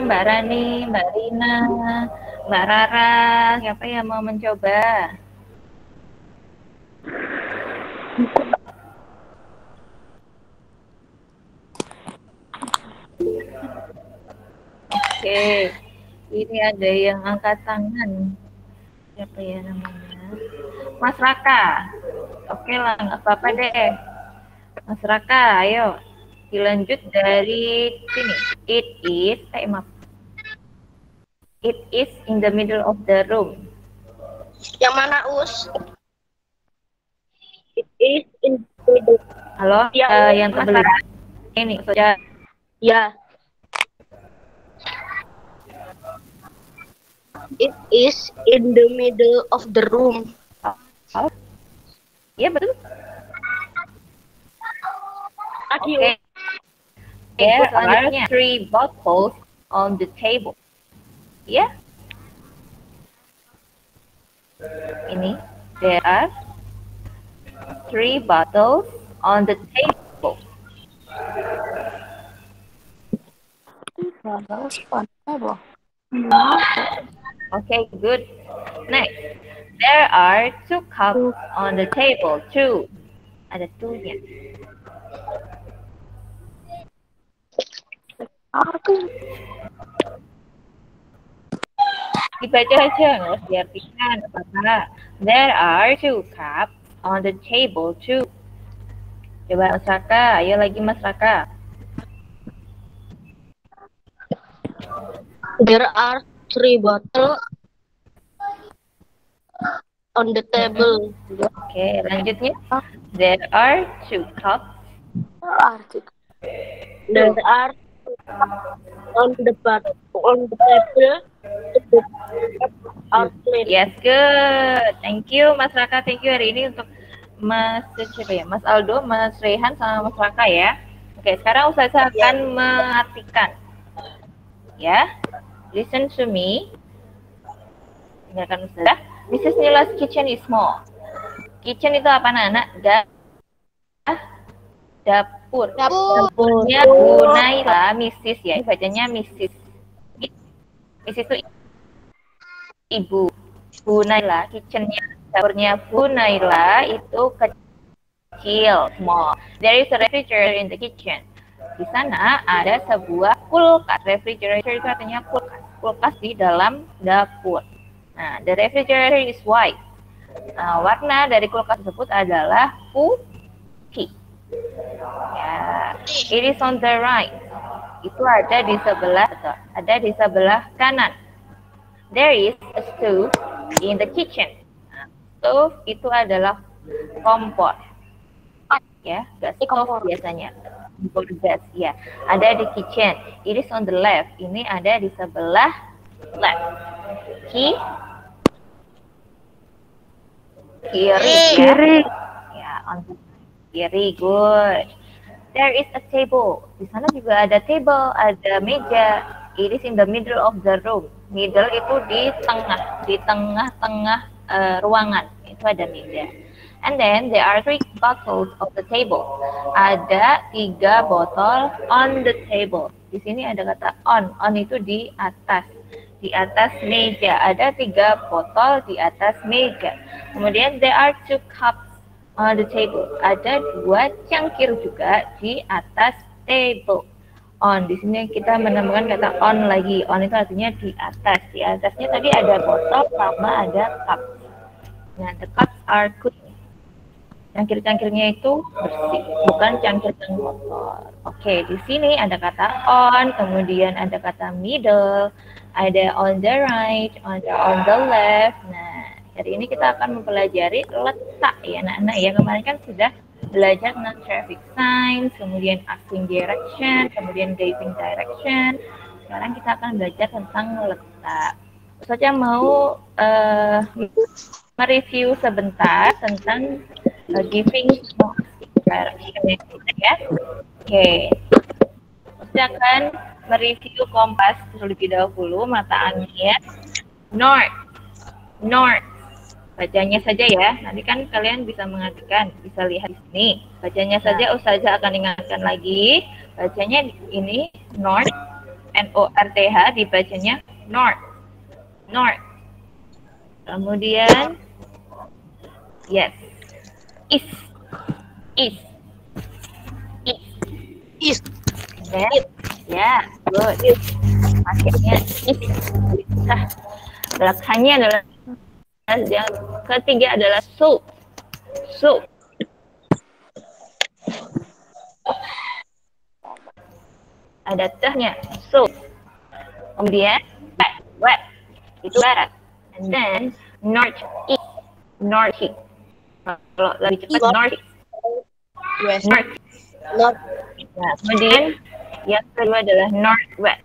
Mbak Rani, Mbak Rina, Mbak Rara, siapa yang mau mencoba? Oke, ini ada yang angkat tangan. Siapa ya namanya? Mas Raka. Oke lah, nggak apa-apa deh. Mas Raka, ayo. Dilanjut dari sini. Maaf. It is in the middle of the room. Yang mana, Us? It is in the middle. Halo, Ya, yang terbelah. Ini, saja. Ya. It is in the middle of the room. Oh. Iya, betul. Oke. There are 3 bottles on the table. Ya. Ini, there are 3 bottles on the table. Okay, good. Next, there are 2 cups on the table. 2. Ada 2-nya. Dibaca aja, nggak usah diartikan apa-apa. There are 2 cups on the table too. Coba Mas Raka, ayo lagi Mas Raka. There are 3 bottles on the table. Oke, lanjutnya. There are 2 cups. There are on the table. Yes, good. Thank you Mas Raka, thank you hari ini untuk Mas siapa ya? Mas Aldo, Mas Rehan sama Mas Raka ya. Oke, sekarang Ustazah akan mengartikan. Ya. Listen to me. Dengarkan Ustazah. Mrs. Nila's kitchen is small. Kitchen itu apa anak-anak? Dapur. Dapurnya Bu Naila, Mrs. ya. Ini bacanya Mrs. Mrs. itu ibu. Bu Naila, kitchennya, dapurnya Bu Naila itu kecil, small. There is a refrigerator in the kitchen. Di sana ada sebuah kulkas. Refrigerator itu artinya kulkas. Kulkas di dalam dapur. Nah, the refrigerator is white. Nah, warna dari kulkas tersebut adalah putih. Ya, it is on the right. Itu ada di sebelah kanan. There is a stove in the kitchen. Nah, stove itu adalah kompor. Ya, gas stove biasanya. Kompor gas, ya. Ada di kitchen. It is on the left. Ini ada di sebelah left. Kiri. Ya, on the kiri, good. There is a table. Di sana juga ada table, ada meja. It is in the middle of the room. Middle itu di tengah-tengah ruangan. Itu ada meja. And then there are 3 bottles of the table. Ada 3 botol on the table. Di sini ada kata on. On itu di atas. Di atas meja. Ada 3 botol di atas meja. Kemudian there are 2 cups on the table. Ada 2 cangkir juga di atas table. On, di sini kita menemukan kata on lagi. On itu artinya di atas. Di atasnya tadi ada botol sama ada cup. Nah, the cups are clean. Cangkir-cangkirnya itu bersih, bukan cangkir yang kotor. Oke, di sini ada kata on, kemudian ada kata middle, ada on the right, on the left. Nah, hari ini kita akan mempelajari letak ya anak-anak ya. Kemarin kan sudah belajar tentang traffic signs, kemudian asking direction, kemudian giving direction. Sekarang kita akan belajar tentang letak. Ustazah mau mereview sebentar tentang giving direction ya. Oke. Ustazah akan mereview kompas terlebih dahulu, mata angin north. Bacanya saja ya. Nanti kan kalian bisa mengartikan, bisa lihat di sini. Bacanya saja Ustazah akan ingatkan lagi. Bacanya ini north N-O-R-T-H dibacanya north. North. Kemudian yes. East. East. East. East. Okay. Ya, good. Akhirnya east. Nah, belakangnya adalah yang ketiga adalah south. South. Ada tehnya, south. Kemudian west. Itu barat. And then north east. North east. Kalau lebih cepat north east. West. North. North. Nah, kemudian yang kedua adalah northwest.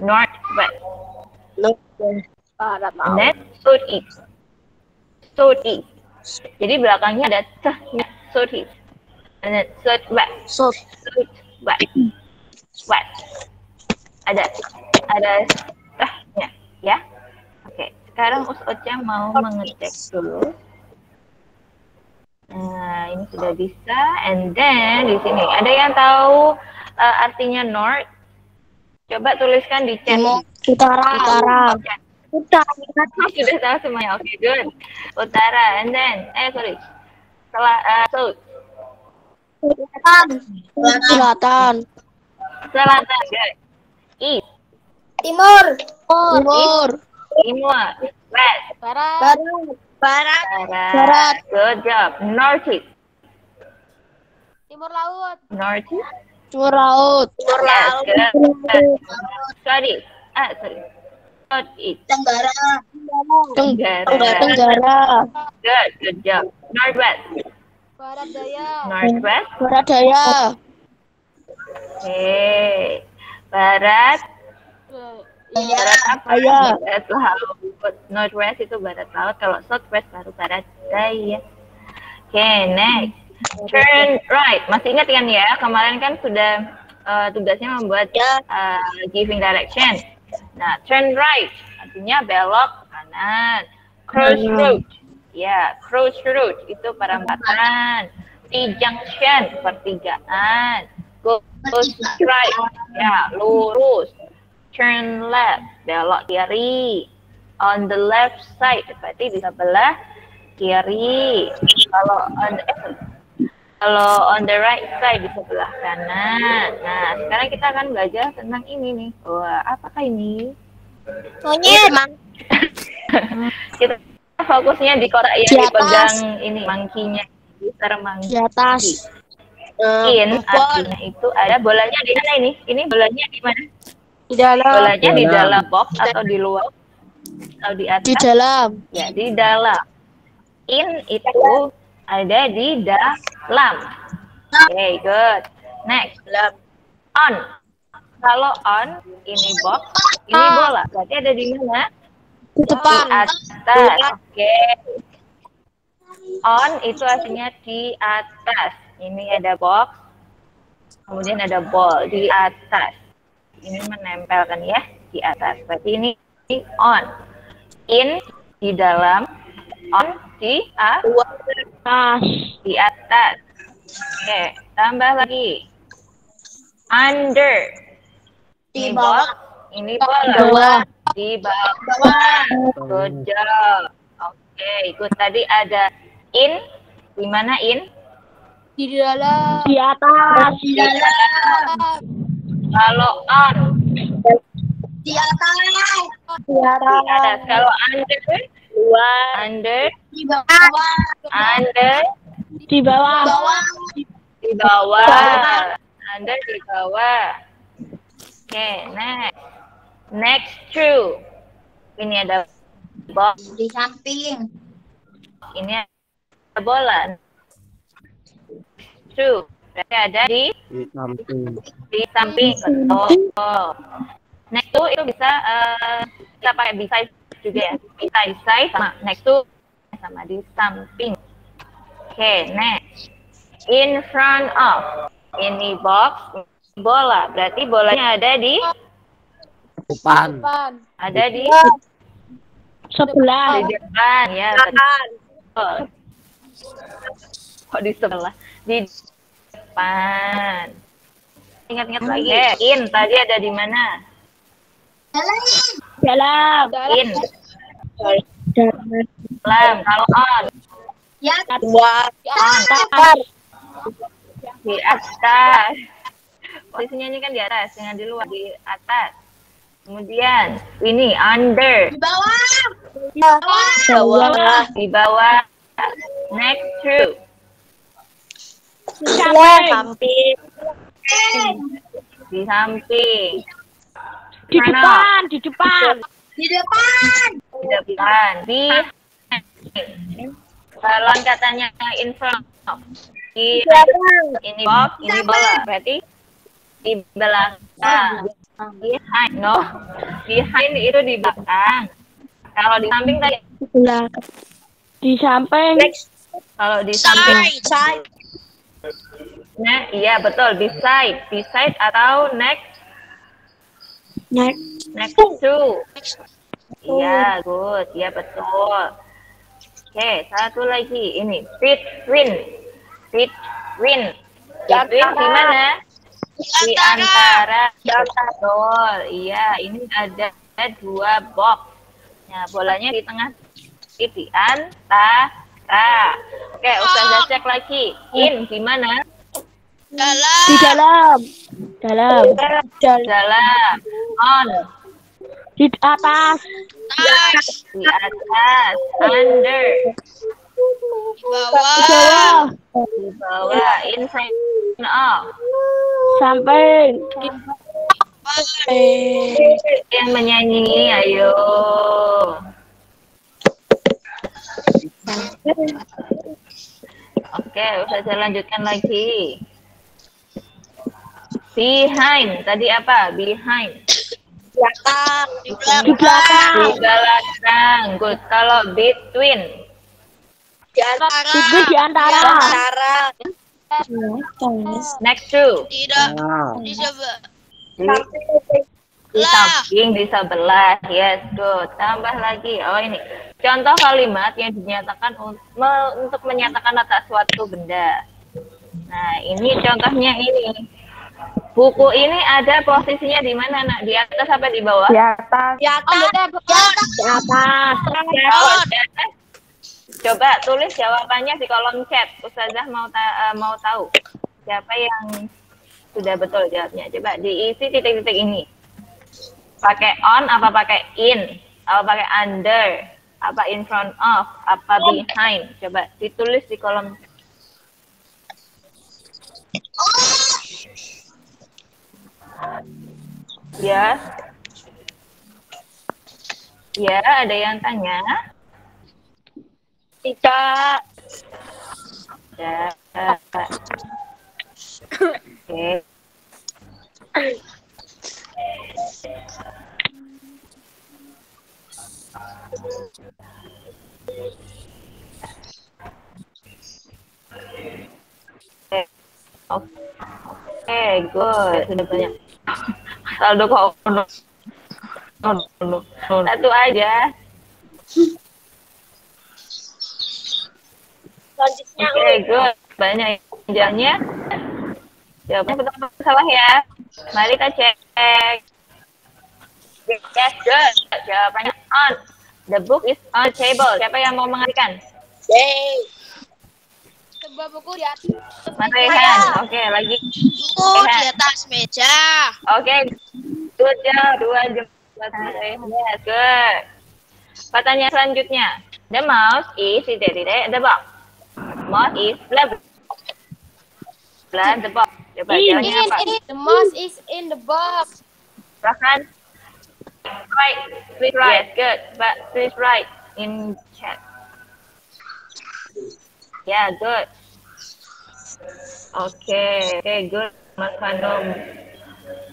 Northwest. Northwest. Barat And laut. then southeast. Southeast. Jadi belakangnya ada tehnya, southeast. And then southwest. South. Southwest. West. Ada tehnya, ya. Oke, sekarang Ocha mau mengecek dulu. Nah, ini sudah bisa. And then di sini ada yang tahu artinya north? Coba tuliskan di chat. Utara. Utara. Sudah tahu semuanya. Oke, good. Utara. And then, sorry. South. Selatan. Selatan, good. East. Timur. Timur. West. Barat. Barat. Good job. Northeast. Timur laut. Northeast. Timur laut. Yes, good. Sorry. Southeast. Tenggara. Good job. Northwest. Barat daya. Northwest. Barat daya. Oke. Barat. Barat apa? Daya. Barat laut. Northwest itu barat laut. Kalau southwest baru barat daya. Oke, next. Turn right. Masih ingat kan ya? Kemarin kan sudah tugasnya membuat giving direction. Nah, turn right. Artinya belok kanan. Crossroad. Ya, crossroad itu perempatan. T-junction, pertigaan. Go straight. Ya, lurus. Turn left, belok kiri. On the left side, berarti di sebelah kiri. Kalau on the right side di sebelah kanan. Nah, sekarang kita akan belajar tentang ini nih. Wah, apakah ini? Monyet. Kita fokusnya di korak yang Di atas. dipegang ini, mangkinya. Di atas. In artinya itu ada bolanya di mana ini? Ini bolanya di mana? Di dalam. Bolanya di dalam box atau di luar? Atau di atas? Di dalam. Ya, di dalam. In itu ada di dalam. Okay, good. Next. On. Kalau on, ini box, ini bola. Berarti ada di mana? Di depan. Di atas. Oke. On itu artinya di atas. Ini ada box, kemudian ada ball di atas. Ini menempelkan ya di atas. Berarti ini on. In di dalam, on di atas. Di atas. Oke, tambah lagi. Under. Di Ini bawah. box, ini bola. Di bawah. Di bawah. Good job. Oke, ikut tadi ada in. Di mana in? Di dalam. Di atas. Di dalam. Kalau on, Di atas. Di di atas. atas. Kalau under, Luar. under, Di bawah. under, Di bawah. di bawah. Under di bawah. Oke, next. Next to. Ini ada box. Di samping. Ini ada bola. To. Berarti ada di samping. Betul. Next to itu bisa kita pakai beside juga ya. Beside sama next to sama di samping. Oke, next. In front of. Ini box, bola. Berarti bolanya ada di Depan. ada di Sebelah. depan ya. Betul. Kok di sebelah? Di depan. Ingat-ingat lagi. In tadi ada di mana? dalam. In. Lam. Kalau on. Ya, Dua. On. Di atas. Posisinya ini kan di atas, jangan di luar, di atas. Kemudian ini under. di bawah. Bawah. Di bawah. Next to. Samping. Di samping. Di depan. Di depan. Di depan. Di depan. Di lawan katanya in front of. Di ini box, ini bola. Berarti di belakang. Behind, no. Behind itu di belakang. Kalau di samping tadi. Di samping. Kalau di samping. Side. Nah, iya betul. Beside. Beside atau next. Next to. Iya, good. Iya, betul. Oke, satu lagi. Ini between. Between. Between di mana? Di antara. Betul. Iya, ini ada dua box. Nah, bolanya di tengah. Di antara. Oke, Ustazah cek lagi. In di mana? Di dalam. Dalam. Dalam. On. Di atas. Di atas. Under. Di bawah. Di bawah. In front of. Samping. Yang menyanyi, ayo. Oke, Ustazah lanjutkan lagi. Behind. Tadi apa? Behind. Belakang. Di belakang. Di belakang. Good. Kalau between. Di antara. Di antara. Next to. Tidak. Di samping, di sebelah. Yes, good. Tambah lagi. Oh, ini. Contoh kalimat yang dinyatakan untuk menyatakan atas suatu benda. Nah, ini contohnya ini. Buku ini ada posisinya di mana, Nak? Di atas apa di bawah? Di atas. Di atas. Di atas. Coba tulis jawabannya di kolom chat. Ustazah mau tahu siapa yang sudah betul jawabnya. Coba diisi titik-titik ini. Pakai on apa pakai in? Apa pakai under? Apa in front of? Apa behind? Coba ditulis di kolom. Ya. Ya, ada yang tanya? Tidak. Ya. Oke. Oke, good. Sudah banyak. Saldo kok satu aja. Selanjutnya. Oke, good. Banyak jamnya. Jawabnya betul salah ya. Mari kita cek. Yes, good. Jawabannya on. The book is on the table. Siapa yang mau mengartikan? Yay. Sebuah buku di atas. Mas Rehan. Oke, lagi. Buku di atas meja. Oke, good job. 2 jam. Mas Rehan. Yes, good. Pertanyaan selanjutnya. The mouse is the box. Mouse is blah the box. Coba jawabannya apa? The mouse is in the box. Silahkan. Right. Please write. Yes, good. But please write in chat. Yeah, good. Okay, good. Mas Hanum,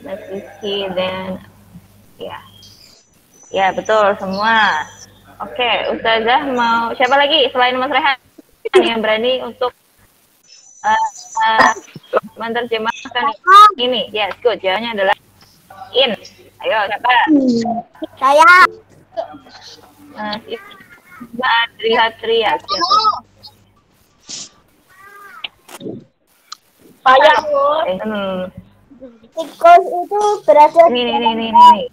Mas Rizky, dan ya, ya betul semua. Oke, Ustazah mau siapa lagi selain Mas Rehan yang berani untuk menerjemahkan ini? Yes, good. Jawabannya adalah in. Ayo, siapa? Saya. Mbak Adria. Banyak. Tikus itu berada Ini.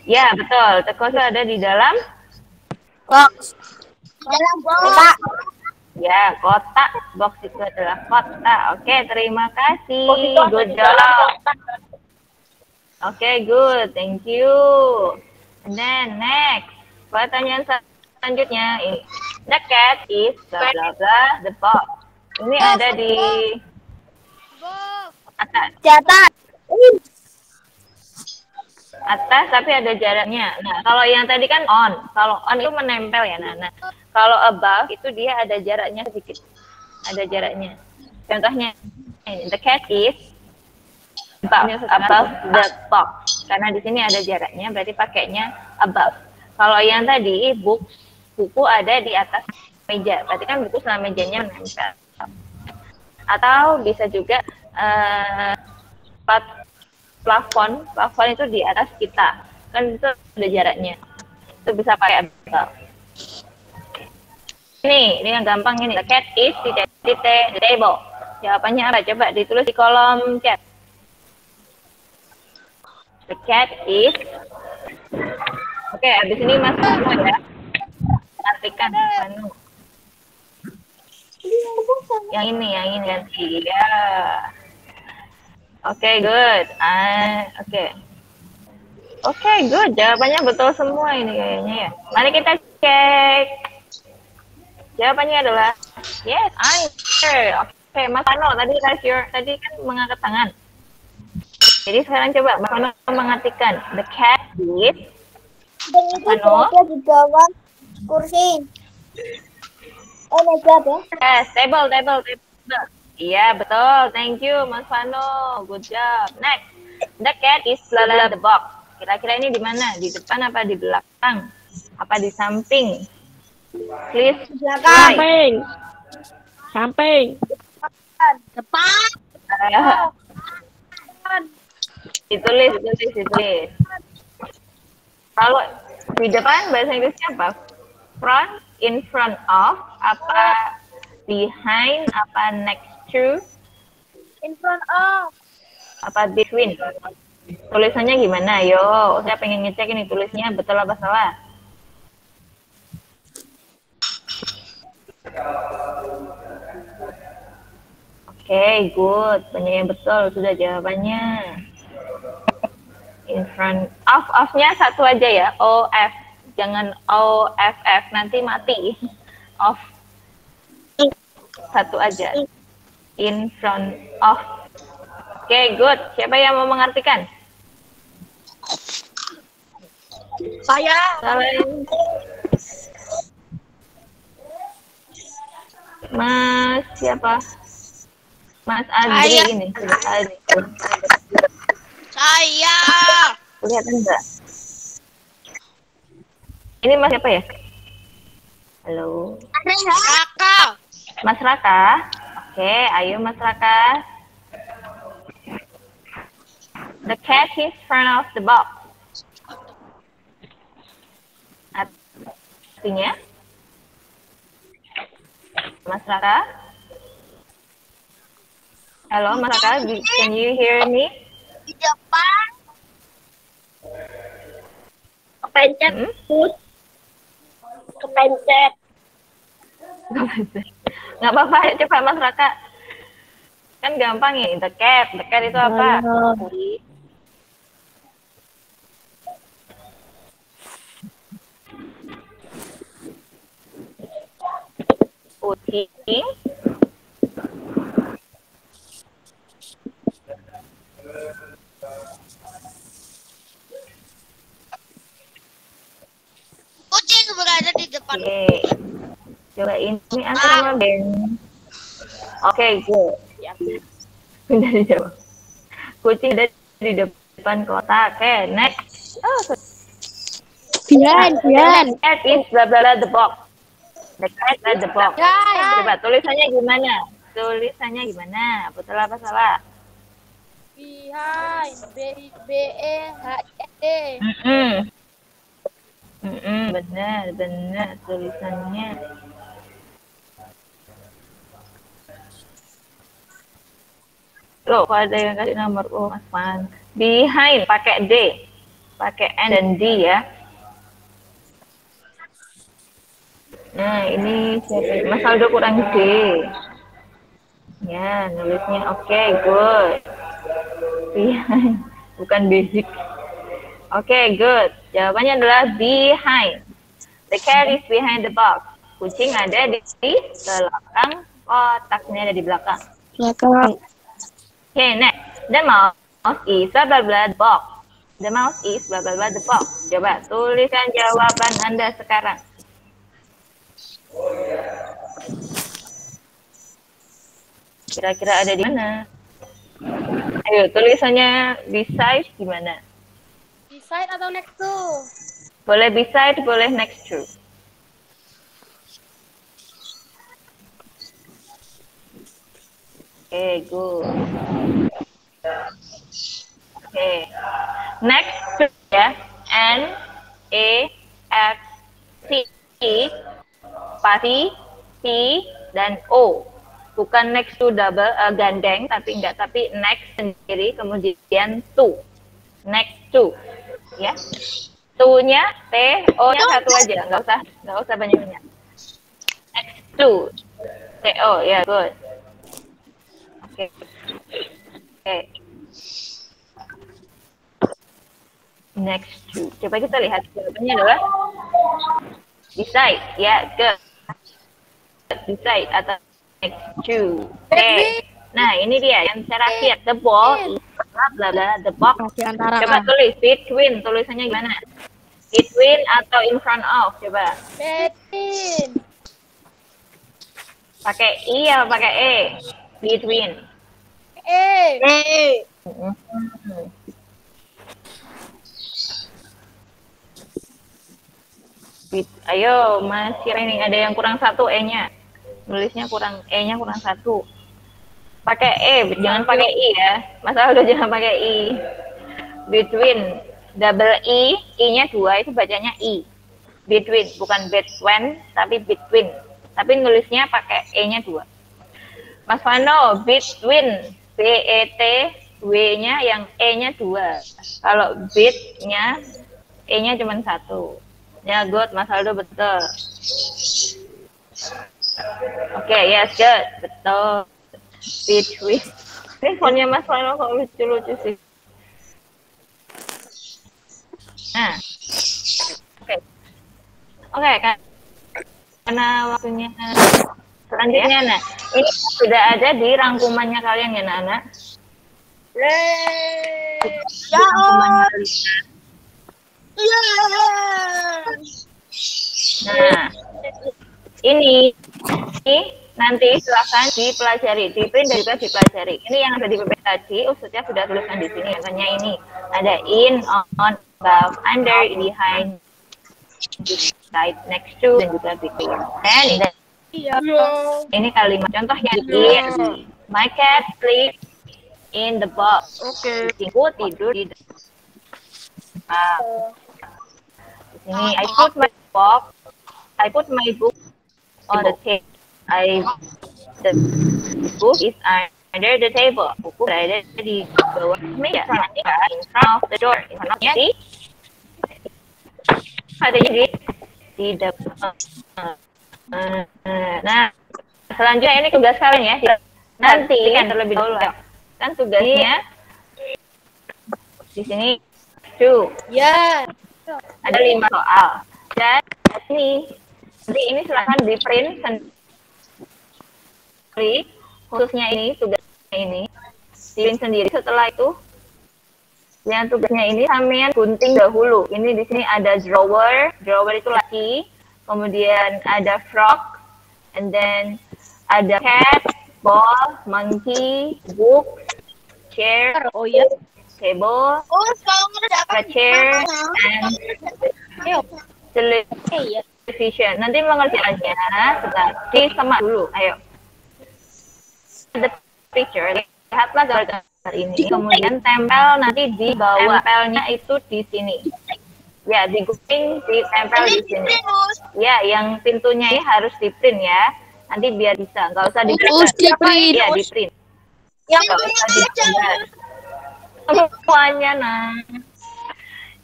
Ya, betul. Tikus itu ada di dalam Box. Dalam box. ya kotak. Box itu adalah kotak. Oke, terima kasih. Good job. Oke, good. Thank you. And then next. Pertanyaan selanjutnya ini. The cat is blah blah blah the box. Ini ada di Box. atas. Catat. Atas tapi ada jaraknya. Nah, kalau yang tadi kan on. Kalau on itu menempel ya, Nana. Kalau above itu dia ada jaraknya sedikit. Ada jaraknya. Contohnya, the cat is above the box. Karena di sini ada jaraknya, berarti pakainya above. Kalau yang tadi buku ada di atas meja, berarti kan buku sama mejanya menempel. Atau bisa juga plafon itu di atas kita, kan itu ada jaraknya, itu bisa pakai above. Ini yang gampang ini. The cat is the table. Jawabannya apa? Coba ditulis di kolom chat. The cat is. Oke, habis ini Mas Vanu ya. Artikan Mas Vanu. Yang ini ganti ya. Oke, good. Oke, good. Jawabannya betul semua ini kayaknya ya. Mari kita cek. Jawabannya adalah yes, answer. Oke, Mas Vano, tadi kan mengangkat tangan. Jadi sekarang coba Mas Vano mengartikan the cat is. Dan itu berada di bawah kursi. Meja ya? Yes, table. Iya, betul. Thank you, Mas Vano. Good job. Next, the cat is blah the box. Kira-kira ini di mana? Di depan apa di belakang? Apa di samping? Please. Samping. Samping. Depan. Ditulis. Kalau di depan bahasa Inggrisnya apa? Front, in front of, apa behind, apa next to, In front of. apa between. Tulisannya gimana? Yo, saya pengen ngecek ini tulisnya betul apa salah. Oke, good. Banyak yang betul sudah jawabannya. In front of-nya satu aja ya, OF. Jangan OFF, nanti mati. Of. Satu aja. In front of. Oke, good. Siapa yang mau mengartikan? Saya. Mas siapa? Mas Adri ini. Saya. Lihat enggak? Ini Mas siapa ya? Halo. Raka. Mas Raka. Oke, ayo Mas Raka. The cat is front of the box. Artinya? Mas Raka? Halo Mas Raka, can you hear me? Di depan. Kepencet. Kepencet. Nggak apa-apa, ayo coba Mas Raka. Kan gampang ya, the cat. The cat itu apa? Kucing. Kucing berada di depan. Oke. Coba ini antara Ben. Oke, good. Udah dijawab. Kucing ada di depan kotak. Oke, next. Bian. Cat is blah blah blah the box. The cat at the box. Coba tulisannya gimana? Betul apa salah? Behind. B-E-H-I-N-D. Benar tulisannya. Loh, kok ada yang kasih nomor Mas Fan? Behind pakai D. pakai N dan D ya. Nah, ini siapa? Mas Aldo kurang D. Ya, nulisnya oke, good. Behind, bukan basic. Oke, good. Jawabannya adalah behind. The cat is behind the box. Kucing ada di belakang kotak. Ini ada di belakang. Belakang. Oke, next. The mouse is blah blah blah the box. The mouse is blah blah blah the box. Coba tuliskan jawaban Anda sekarang. Kira-kira ada di mana? Ayo, tulisannya beside gimana? Beside atau next to? Boleh beside, boleh next to. Oke, good. Oke. Next to ya. N, E, X, T, pasti, P, dan O. Bukan next to double, gandeng, tapi enggak. Tapi next sendiri, kemudian to. Next to. Ya. To-nya, T, O-nya satu aja. Nggak usah banyak-banyak. Next to. T, O, ya, good. Oke. Oke. Next to. Coba kita lihat jawabannya adalah beside. Ya, good. Beside atau next to. Oke. Nah, ini dia yang terakhir. The ball is blah blah blah the box. Coba tulis between. Tulisannya gimana? Between atau in front of? Coba. Between. Pakai I atau pakai E? Between. E. Ayo, Mas ini ada yang kurang satu E-nya. Nulisnya kurang E-nya kurang satu. Pakai E, jangan pakai I ya. Mas Aldo jangan pakai I. Between, double I, I-nya 2 itu bacanya I. Between, bukan between, tapi between. Tapi nulisnya pakai E-nya 2. Mas Vano, between, B-E-T, W-nya yang E-nya 2. Kalau bet-nya, E-nya cuma 1. Ya, good. Mas Aldo betul. Oke, yes, good. Betul. Between. Ini fontnya Mas Vano kok lucu-lucu sih. Nah. Oke, kan. Karena waktunya selanjutnya, nah. Ini sudah ada di rangkumannya kalian ya, Nana. Rangkumannya kalian. Nah, ini nanti silakan dipelajari, di print dan juga dipelajari. Ini yang ada di PP tadi, Ustaznya sudah tuliskan di sini. Contohnya ini ada in, on, above, under, behind, beside, next to, dan juga between. Dan ini kalimat contohnya ini. My cat sleeps in the box. Oke. Kucingku tidur di di sini, I put my book on the table. The book is under the table. Buku berada di bawah meja. In front of the door. In front of the adanya di depan. Nah, selanjutnya ini tugas kalian ya. Nanti kan terlebih dahulu. Kan tugasnya di sini. Ya. Ada 5 soal. Dan ini silakan di print sendiri, khususnya ini tugasnya ini di print sendiri. Setelah itu yang tugasnya ini sampean gunting dahulu. Ini di sini ada drawer itu laki, kemudian ada frog, and then ada cat, ball, monkey, book, chair, table, a chair, and television. Nanti mengerjakannya tetapi semak dulu. Ayo. The picture. Lihatlah gambar ini. Kemudian tempel nanti di bawah. Tempelnya itu di sini. Ya, digunting, ditempel di sini. Ya, yang pintunya ini harus di print ya. Nanti biar bisa. Nggak usah di print. Ya, di print. Nggak usah di print. Semuanya, nah.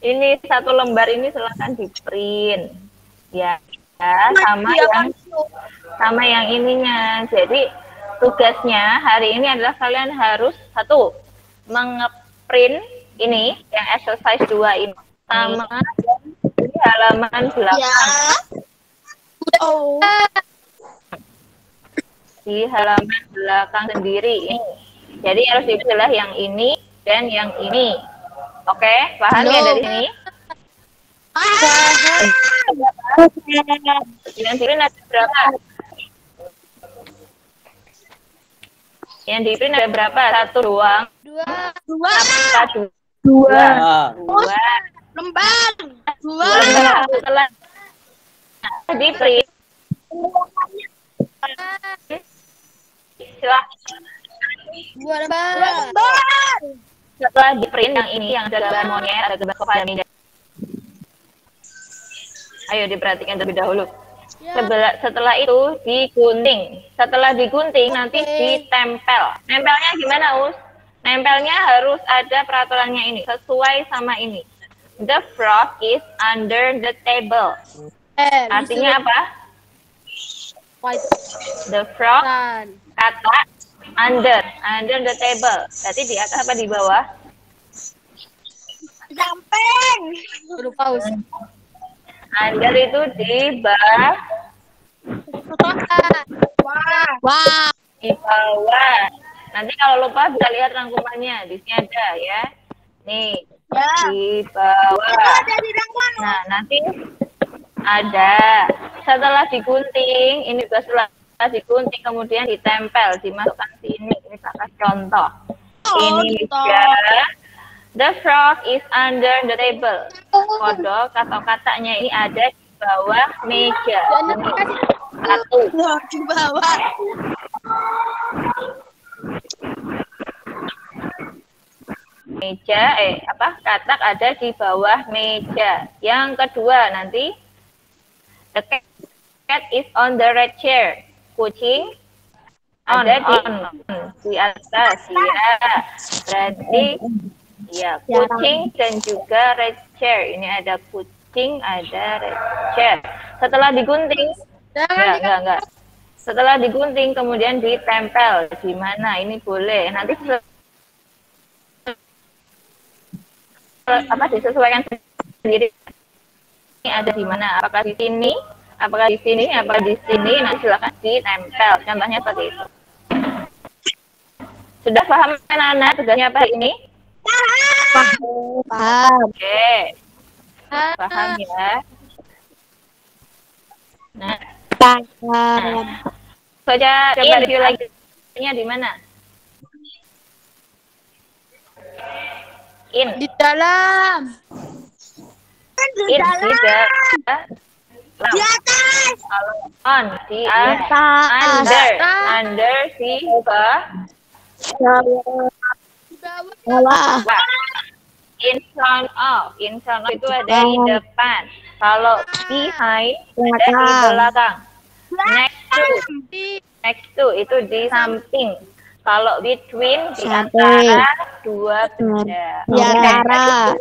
Ini satu lembar ini silahkan di print. Ya, sama yang ininya. Jadi tugasnya hari ini adalah kalian harus satu mengeprint ini yang exercise 2 ini sama di halaman belakang. Oh. Di halaman belakang sendiri ini. Jadi harus dipilah yang ini dan yang ini. Oke, paham ya dari sini? Yang di print ada berapa? Yang di print ada berapa? Satu doang. Dua. Apa? Dua. Lembar. Dua. Setelah di print, Dua lembar. setelah di print yang ini yang ada gambar monyet, ada gambar kepala ini. Ayo diperhatikan terlebih dahulu. Setelah itu digunting. Setelah digunting nanti ditempel. Nempelnya gimana, Us? Nempelnya harus ada peraturannya ini, sesuai sama ini. The frog is under the table. Artinya apa? The frog kata under the table. Berarti di atas apa di bawah? Samping. Under itu di bawah. Wah. Di bawah. Nanti kalau lupa bisa lihat rangkumannya. Di sini ada ya. Nih. Ya. Di bawah. Nah, nanti ada. Setelah digunting, ini juga setelah digunting kemudian ditempel, dimasukkan sini. Ini kakak contoh. Ini juga. The frog is under the table. Kodok atau katanya ini ada di bawah meja. Ini. Satu. Di bawah. Meja, katak ada di bawah meja. Yang kedua nanti, the cat is on the red chair. Kucing ada di atas, ya. Berarti, ya, kucing dan juga red chair. Ini ada kucing, ada red chair. Setelah digunting, enggak. Setelah digunting kemudian ditempel di mana? Ini boleh. Nanti disesuaikan sendiri. Ini ada di mana? Apakah di sini? Apakah di sini? Apakah di sini? Nanti silakan ditempel. Contohnya seperti itu. Sudah paham anak-anak tugasnya apa ini? Paham. Oke. Paham ya. Nah, coba review lagi. Di mana? Di dalam. Di dalam. Di atas. On. Di atas. Under. Di bawah. Bawah. In front of. In front of itu ada di depan. Kalau behind ada di belakang. Next to itu di samping. Kalau between di antara dua benda. Di antara.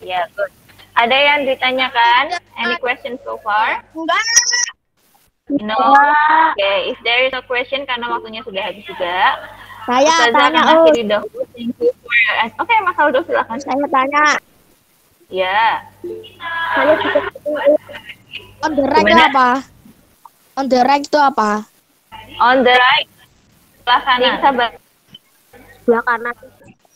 Ya, good. Ada yang ditanyakan? Any question so far? Enggak. No. Okay, if there is a question karena waktunya sudah habis juga. Saya tanya, Oke, Mas Aldo silakan. Saya tanya. Ya. Saya on the right itu apa? On the right itu apa? On the right. Sebelah kanan. Sabar. Sebelah kanan.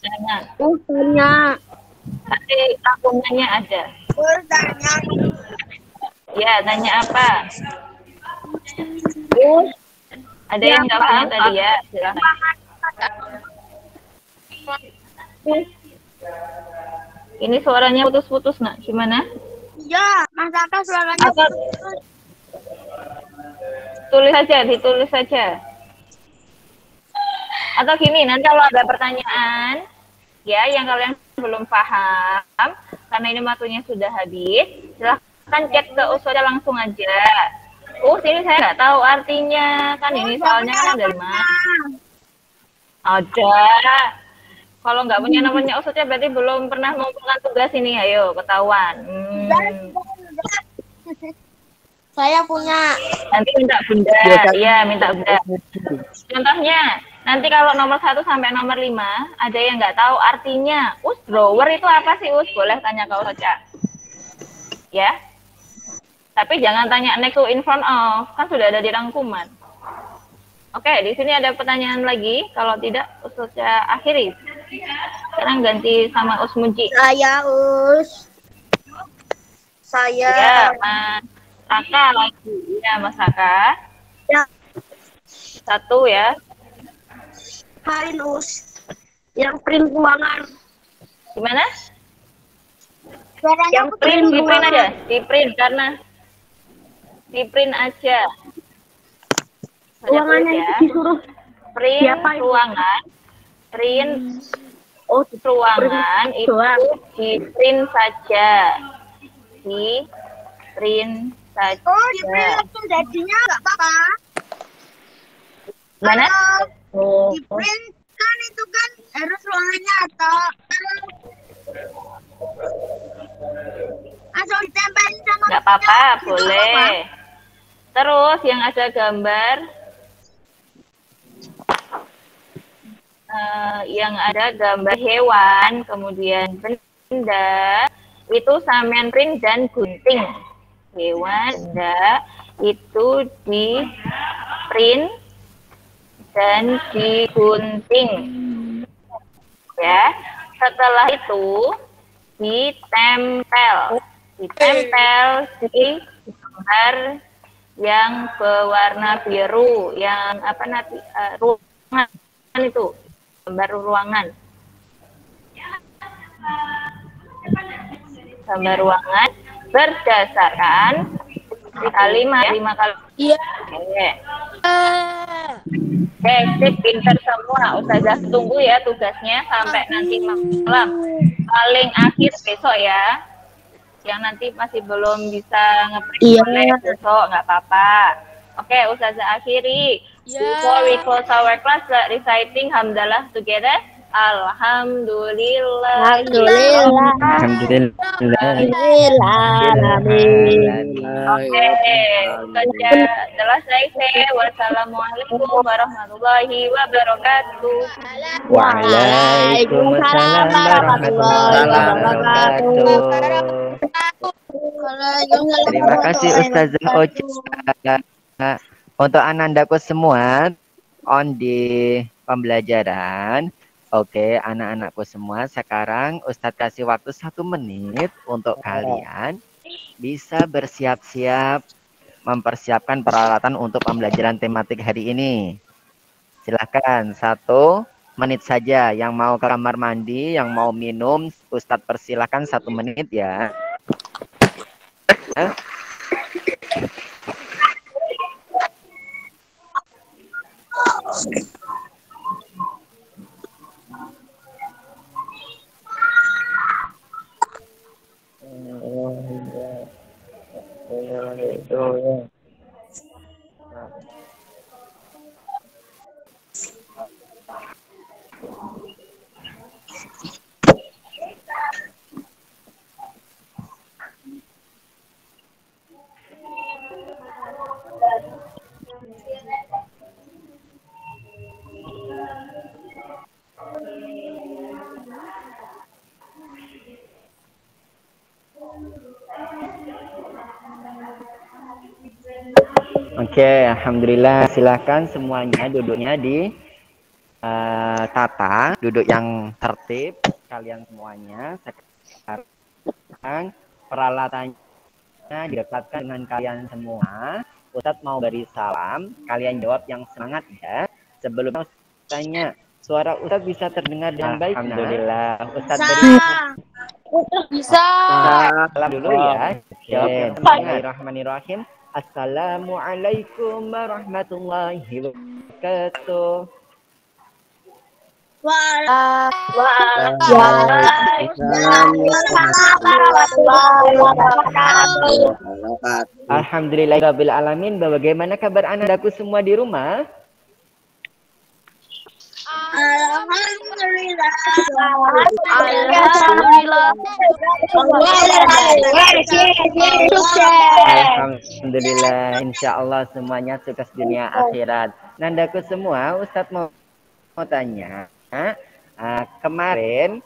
Kanan. Tanya. Tadi akunnya ada. Bertanya. Ya, tanya apa? Ada yang nggak paham tadi ya? Silakan. Ini suaranya putus-putus, nak. Gimana? Ya, Mas Aka suaranya putus. Ditulis saja. Atau gini, nanti kalau ada pertanyaan, ya, yang kalian belum paham, karena ini waktunya sudah habis, silahkan chat ke Usoda langsung aja. Ini saya nggak tahu artinya, kan ini soalnya kan ada 5. Ada. Kalau nggak punya nomornya Ustazah berarti belum pernah mengumpulkan tugas ini. Ayo, ketahuan. Saya punya. Nanti minta bunda. Iya, minta bunda. Contohnya, nanti kalau nomor 1 sampai nomor 5, ada yang nggak tahu artinya. Drawer itu apa sih, Boleh tanya ke Ustazah. Ya. Tapi jangan tanya next to in front of. Kan sudah ada di rangkuman. Oke, di sini ada pertanyaan lagi. Kalau tidak, Ustazah akhiri. Sekarang ganti sama Usmuji. Saya. Ya, Mas Saka lagi. Ya, Mas Saka. Ya. 1 ya. Harin yang print ruangan. Gimana? Yang print Di print aja. Di print karena di print aja. Ruangannya ya. disuruh Print siapa itu? ruangan. Print ruangan itu di print saja. Di print saja. Oh, di print langsung jadinya nggak apa-apa. Mana? Di print kan itu kan harus ruangannya atau langsung ditempelin sama. Nggak apa-apa, boleh. Terus yang ada gambar, yang ada gambar hewan, kemudian benda, itu sampean print dan gunting. Hewan, benda, itu di print dan digunting. Ya, setelah itu ditempel di gambar yang berwarna biru, yang apa nanti ruangan itu, gambar ruangan. Gambar ruangan berdasarkan lima kali. Iya. Oke, sip, pinter semua. Ustazah tunggu ya tugasnya sampai nanti malam. Paling akhir besok ya. Yang nanti masih belum bisa nge-print boleh besok, nggak apa-apa. Oke, Ustazah akhiri. Before we close our class, reciting hamdalah together. Alhamdulillah. Oke, Ustazah selesai. Wassalamualaikum warahmatullahi wabarakatuh. Waalaikumsalam warahmatullahi wabarakatuh. Terima kasih Ustazah Ocha. Untuk anandaku semua on di pembelajaran. Oke, anak-anakku semua, sekarang Ustadz kasih waktu 1 menit untuk kalian bisa bersiap-siap mempersiapkan peralatan untuk pembelajaran tematik hari ini. Silahkan 1 menit saja. Yang mau ke kamar mandi, yang mau minum, Ustadz persilahkan 1 menit ya. Oke, alhamdulillah. Silakan semuanya duduknya di tata, duduk yang tertib kalian semuanya. Sekarang peralatannya didekatkan dengan kalian semua. Ustadz mau beri salam, kalian jawab yang semangat ya. Sebelumnya tanya, suara Ustadz bisa terdengar dengan baik? Alhamdulillah. Ustadz beri Bisa. salam dulu ya. Bismillahirrahmanirrahim. Assalamualaikum warahmatullahi wabarakatuh. Alhamdulillahirabbil alamin. Bagaimana kabar anakku semua di rumah? Alhamdulillah. Alhamdulillah. Alhamdulillah, insya Allah semuanya sukses dunia akhirat. Nandaku semua, Ustadz mau tanya, kemarin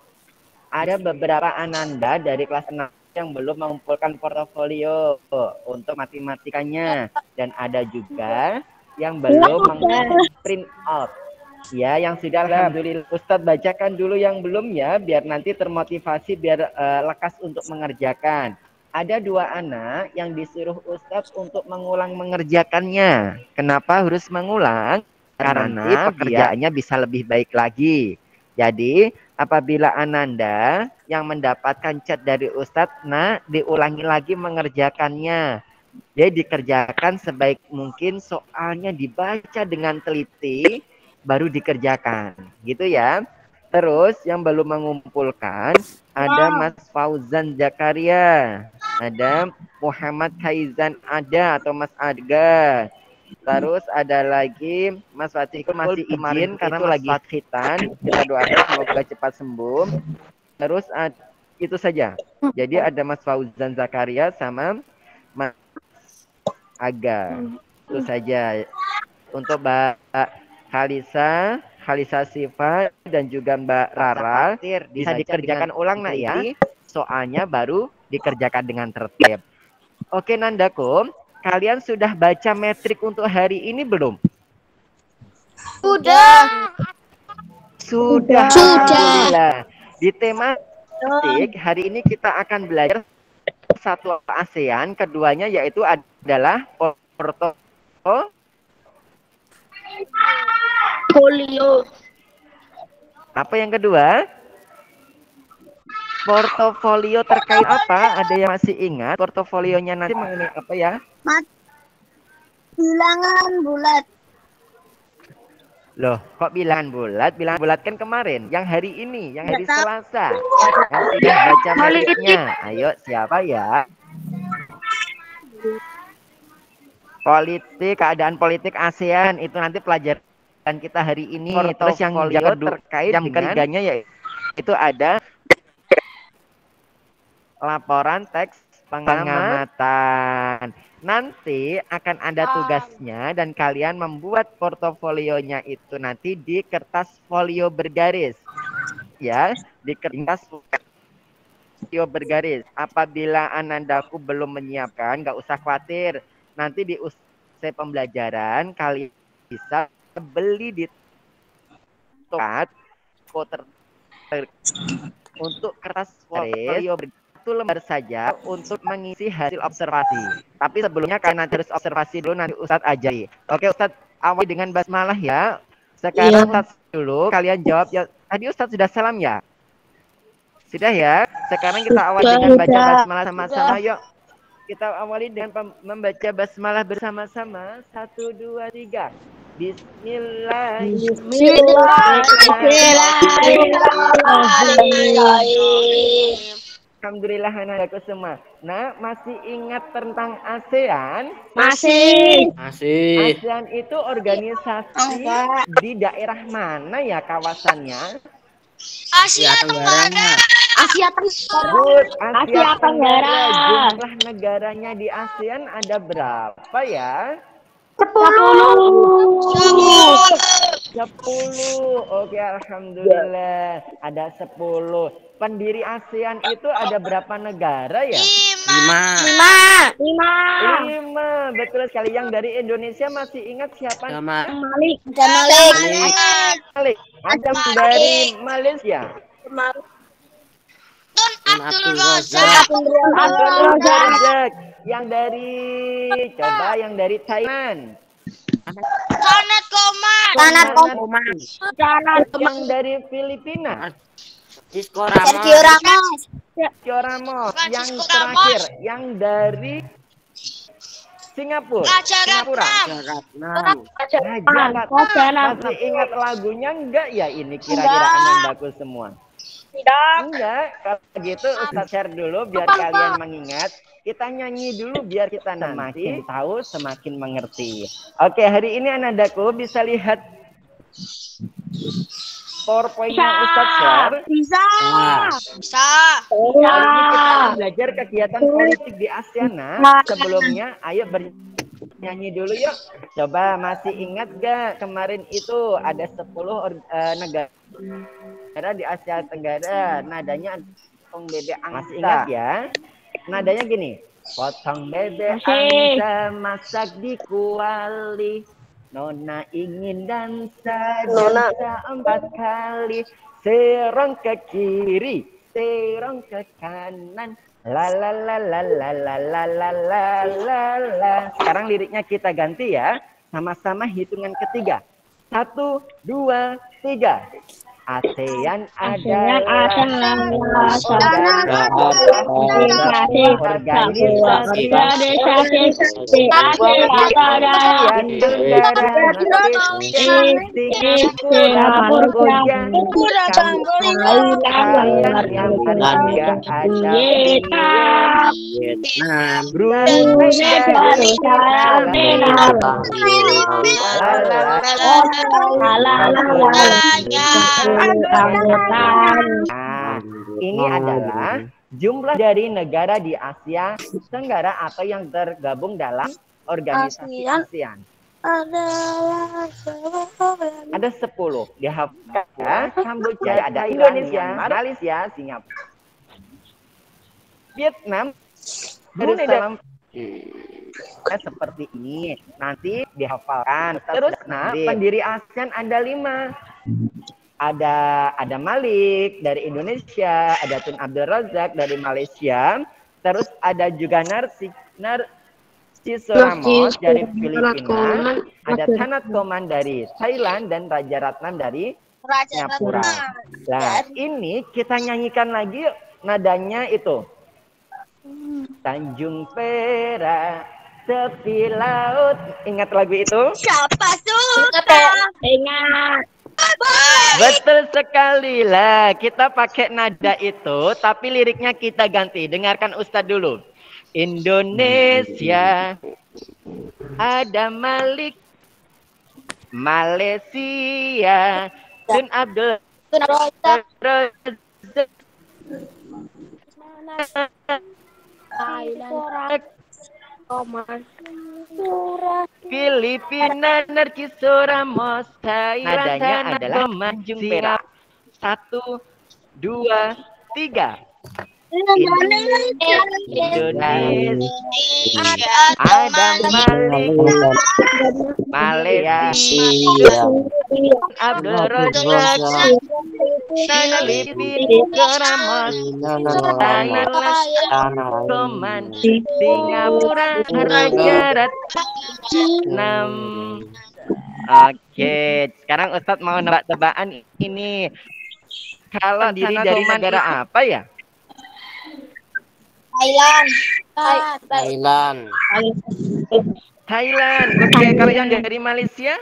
ada beberapa ananda dari kelas 6 yang belum mengumpulkan portofolio untuk matematikanya, dan ada juga yang belum print out. Ya, yang sudah alhamdulillah. Ustadz bacakan dulu yang belum ya, biar nanti termotivasi, biar lekas untuk mengerjakan. Ada 2 anak yang disuruh Ustadz untuk mengulang mengerjakannya. Kenapa harus mengulang? Karena pekerjaannya bisa lebih baik lagi. Jadi apabila Ananda yang mendapatkan chat dari Ustadz, nah diulangi lagi mengerjakannya. Jadi dikerjakan sebaik mungkin, soalnya dibaca dengan teliti, baru dikerjakan. Gitu ya. Terus yang belum mengumpulkan, ada Mas Fauzan Zakaria, ada Muhammad Haizan ada atau Mas Adga. Terus ada lagi Mas Fatihul masih izin karena lagi sakit. Kita doakan semoga cepat sembuh. Terus itu saja. Jadi ada Mas Fauzan Zakaria sama Mas Aga. Itu saja. Untuk Mbak Khalisa Siva dan juga Mbak Rara bisa dikerjakan ulang nak ya. Soalnya baru dikerjakan dengan tertib. Oke Nandaku, kalian sudah baca metrik untuk hari ini belum? Sudah. Alhamdulillah. Di tematik hari ini kita akan belajar satu ASEAN, keduanya yaitu adalah Polio. Apa yang kedua? Portofolio terkait apa? Ada yang masih ingat portofolionya nanti mengenai apa ya? Bilangan bulat. Loh, kok bilangan bulat? Bilangan bulat kan kemarin, yang hari ini, yang hari Selasa. Yang sudah baca metriknya. Ayo, siapa ya? Politik, keadaan politik ASEAN itu nanti pelajaran kita hari ini. Terus yang terkait yang ketiganya yaitu ada laporan teks pengamatan. Nanti akan ada tugasnya dan kalian membuat portofolionya itu nanti di kertas folio bergaris. Ya, di kertas folio bergaris. Apabila Anandaku belum menyiapkan, nggak usah khawatir. Nanti di usai pembelajaran kalian bisa beli di toko untuk kertas folio satu lembar saja untuk mengisi hasil observasi. Tapi sebelumnya kalian harus observasi dulu, nanti Ustadz ajari. Oke Ustadz, awali dengan basmalah ya. Sekarang Ustadz dulu, kalian jawab ya. Tadi Ustadz sudah salam ya? Sudah ya? Sekarang kita awali dengan baca basmalah sama-sama. Yuk. Kita awali dengan membaca basmalah bersama-sama. 1, 2, 3. Bismillahirrahmanirrahim. Alhamdulillah anakku semua. Nah, masih ingat tentang ASEAN? Masih. ASEAN itu organisasi di daerah mana ya kawasannya? Asia Tenggara. Asia Tenggara. Good, Asia Tenggara. Jumlah negaranya di ASEAN ada berapa ya? 10. Oke, alhamdulillah. Ada 10. Pendiri ASEAN itu ada berapa negara ya? 5. 5. Betul sekali. Yang dari Indonesia masih ingat siapa? Malik. Ada dari Malaysia. Abdul Razak. Yang dari yang dari Thailand. Sanat Koman. Yang dari Filipina. Sergio Ramos. Ramos. Yang terakhir, yang dari Singapura. Masih ingat lagunya enggak ya ini kira-kira Anandaku semua? Enggak. Kalau gitu Ustaz share dulu biar kalian mengingat. Kita nyanyi dulu biar kita semakin tahu, semakin mengerti. Oke, hari ini Anandaku bisa lihat PowerPoint-nya Ustadz share. Bisa. Bisa. Hari ini kita akan belajar kegiatan politik di ASEAN. Sebelumnya, ayo bernyanyi dulu yuk. Coba masih ingat gak kemarin itu ada 10 negara di Asia Tenggara. Nadanya potong bebek angsa. Masih ingat ya? Nadanya gini. Potong bebek angsa masak di kuali. Nona ingin dansa 4 kali. Serong ke kiri, serong ke kanan. La la la la la la la la la la la. Sekarang liriknya kita ganti ya. Sama-sama hitungan ketiga. 1, 2, 3. ASEAN adalah ini adalah jumlah dari negara di Asia Tenggara atau yang tergabung dalam organisasi ASEAN. Ada 10 dihafalkan ya. Kamboja, ada Indonesia, Malaysia, Singapura, Vietnam, Brunei seperti ini. Nanti dihafalkan. Terus pendiri ASEAN ada 5. Ada Malik dari Indonesia, ada Tun Abdul Razak dari Malaysia, terus ada juga Narcis Ramos dari Filipina, ada Thanat Koman dari Thailand, dan Raja Ratnam dari Singapura. Nah, ini kita nyanyikan lagi yuk. Nadanya itu. Tanjung Perak, tepi laut. Ingat lagu itu? Siapa suka? Ingat. Betul sekali lah. Kita pakai nada itu, tapi liriknya kita ganti. Dengarkan Ustadz dulu. Indonesia, ada Malik. Malaysia, Tun Abdul Razak. Filipina, Narcis Ramos, nadanya adalah Tanjung Perak. 1, 2, 3. Indonesia, ada Malik, Malaysia, Abdul Razak, Filipina, Ramos, Thailand, Koman, Singapura, Raja Ratnam. Oke, sekarang Ustadz mau nebak-tebakan ini. Kalau diri dari negara apa ya? Thailand. Oke, kalau yang dari Malaysia?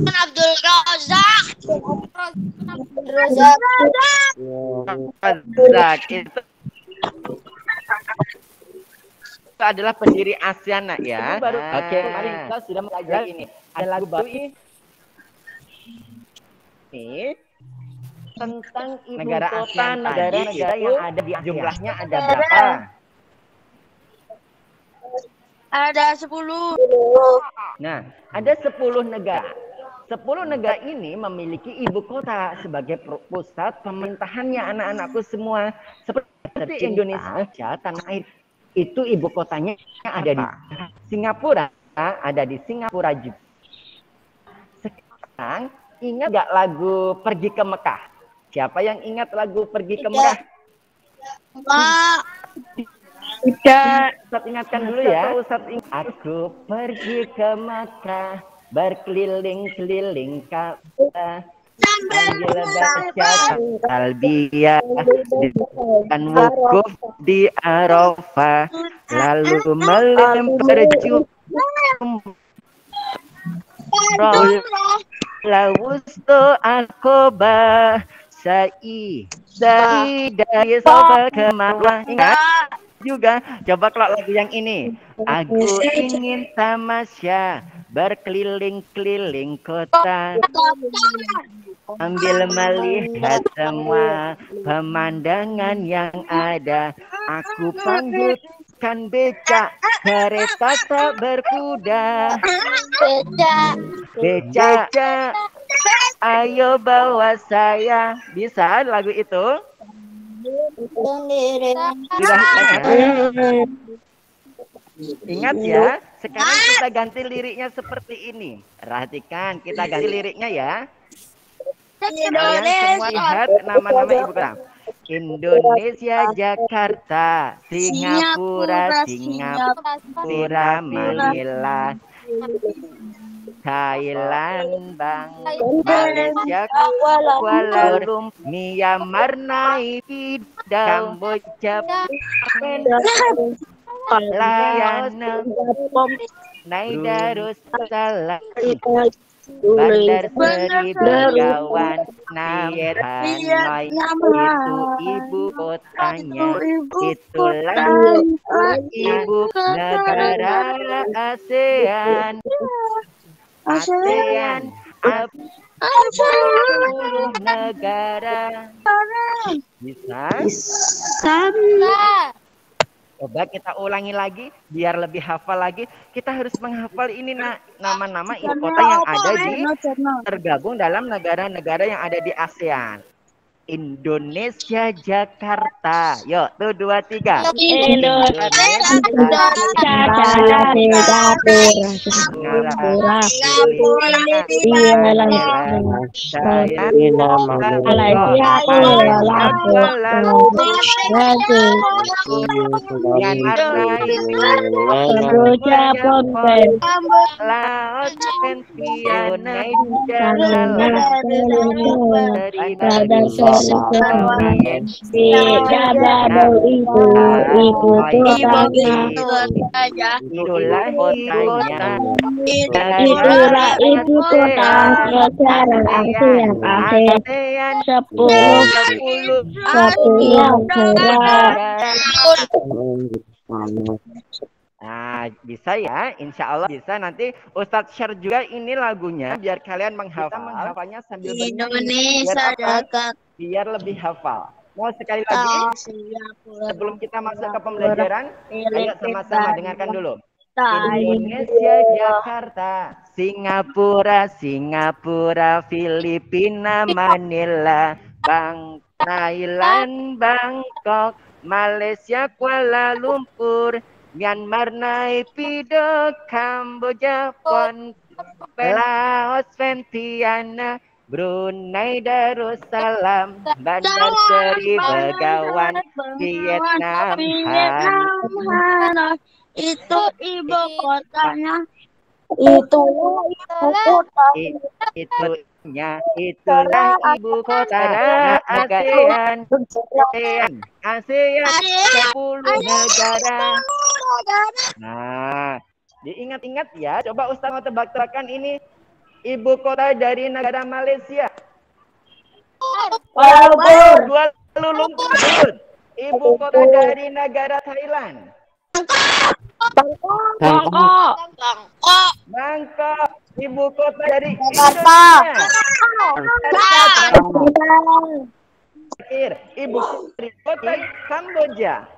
Abdul Razak. Razak itu adalah pendiri ASEAN ya. Oke, kemarin kita sudah mempelajari ini. Ada lagu baru ini tentang negara ASEAN, negara-negara yang ada di ASEAN. Jumlahnya ada berapa? Ada 10. Nah, ada 10 negara. 10 negara ini memiliki ibu kota sebagai pusat pemerintahannya, anak-anakku semua. Seperti Indonesia, tanah air itu ibu kotanya ada di Singapura, ada di Singapura juga. Sekarang ingat gak lagu Pergi ke Mekah? Siapa yang ingat lagu Pergi ke Mekah? Tidak. Ustadz ingatkan dulu ya. Aku pergi ke Mekah, berkeliling-keliling Ka'bah, sambil baca talbiyah dan wukuf di Arafah, lalu melempar jumrah lawustu Aqobah, sa'i dari Safa ke Marwah. Ingat? juga. Coba kalau lagu yang ini. Aku ingin tamasya berkeliling-keliling kota sambil melihat semua pemandangan yang ada. Aku panggilkan becak, kereta tak berkuda. Becak, ayo bawa saya. Bisa lagu itu? Sudah ingat ya. Sekarang kita ganti liriknya seperti ini. Perhatikan, kita ganti liriknya ya. Kalian semua lihat nama-nama ibu kota. Indonesia, Jakarta, Singapura, Manila, Thailand, Malaysia, Kuala Lumpur, Myanmar, Naypyidaw, Kamboja, Laos, Darussalam, Bandar Seri Begawan, Hanoi, itu ibu kotanya. Itulah ibu negara ASEAN. ASEAN 10 negara. Bisa? Coba kita ulangi lagi biar lebih hafal lagi. Kita harus menghafal ini nama-nama ibu kota yang ada tergabung dalam negara-negara yang ada di ASEAN. Indonesia, Jakarta. Yuk, tuh 2, 3. Indonesia, Singapura, itulah ibu kota negara ASEAN 10 negara. Nah, bisa ya, insya Allah bisa. Nanti Ustadz share juga ini lagunya biar kalian menghafalnya sambil bernyanyi. Biar lebih hafal. Mau sekali lagi sebelum kita masuk ke pembelajaran, ayo sama-sama dengarkan dulu. Indonesia, Jakarta, Singapura, Filipina, Manila, Thailand, Bangkok, Malaysia, Kuala Lumpur, Myanmar, Naypyidaw, Kamboja, Laos, Vientiane, Brunei, Darussalam, Bandar Seri Begawan, Vietnam, Hanoi. Itu ibu kotanya. Itulah ibu kota ASEAN. ASEAN 10 negara. Nah, diingat-ingat ya. Coba Ustaz mau tebak-tebakan ini ibu kota dari negara Malaysia. Kuala Lumpur. Ibu kota dari negara Thailand. Bangkok. Ibu kota dari Indonesia. Ibu kota Kamboja.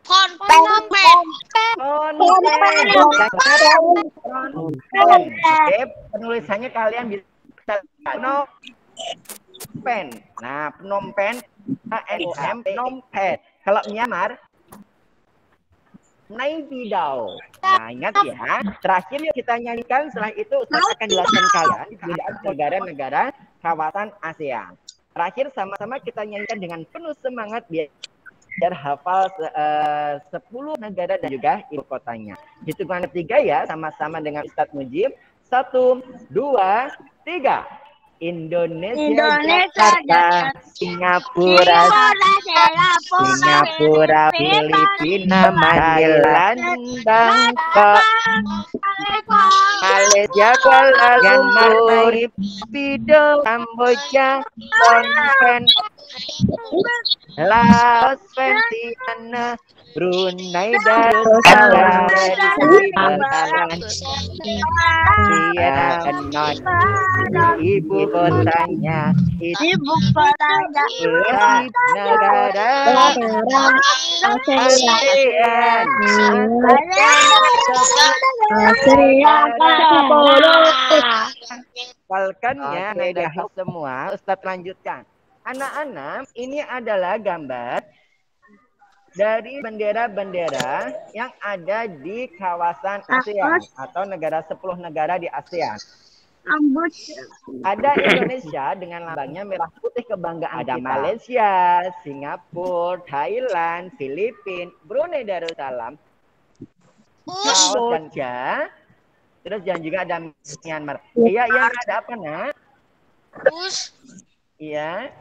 Phnom Penh. Penulisannya kalian bisa Phnom Penh. Nah, Phnom Penh, Phnom Penh. Kalau Myanmar, Naypyidaw. Nah, ingat ya. Terakhir yuk kita nyanyikan. Setelah itu Ustaz akan jelaskan kalian perbedaan negara-negara kawasan ASEAN. Terakhir sama-sama kita nyanyikan dengan penuh semangat biar hafal 10 negara dan juga ibu kotanya. Hitungan ketiga ya, sama-sama dengan Ustadz Mujib. 1, 2, 3. Indonesia, Jakarta, Singapura, Filipina, Manila, Bangkok, Malaysia, Kuala Lumpur, Pido, Kamboja, Phnom Penh, Laos, Vietnam, Brunei Darussalam, Vietnam, ibu kotanya Ibu kotanya negara ASEAN. Falkannya udah semua, Ustadz lanjutkan. Anak-anak, ini adalah gambar dari bendera-bendera yang ada di kawasan ASEAN atau 10 negara di ASEAN. Ada Indonesia dengan lambangnya merah putih kebanggaan ada kita. Malaysia, Singapura, Thailand, Filipina, Brunei Darussalam, Laos dan Indonesia. Terus dan juga ada Myanmar. Iya, yang ada apa, Nak? Terus Iya.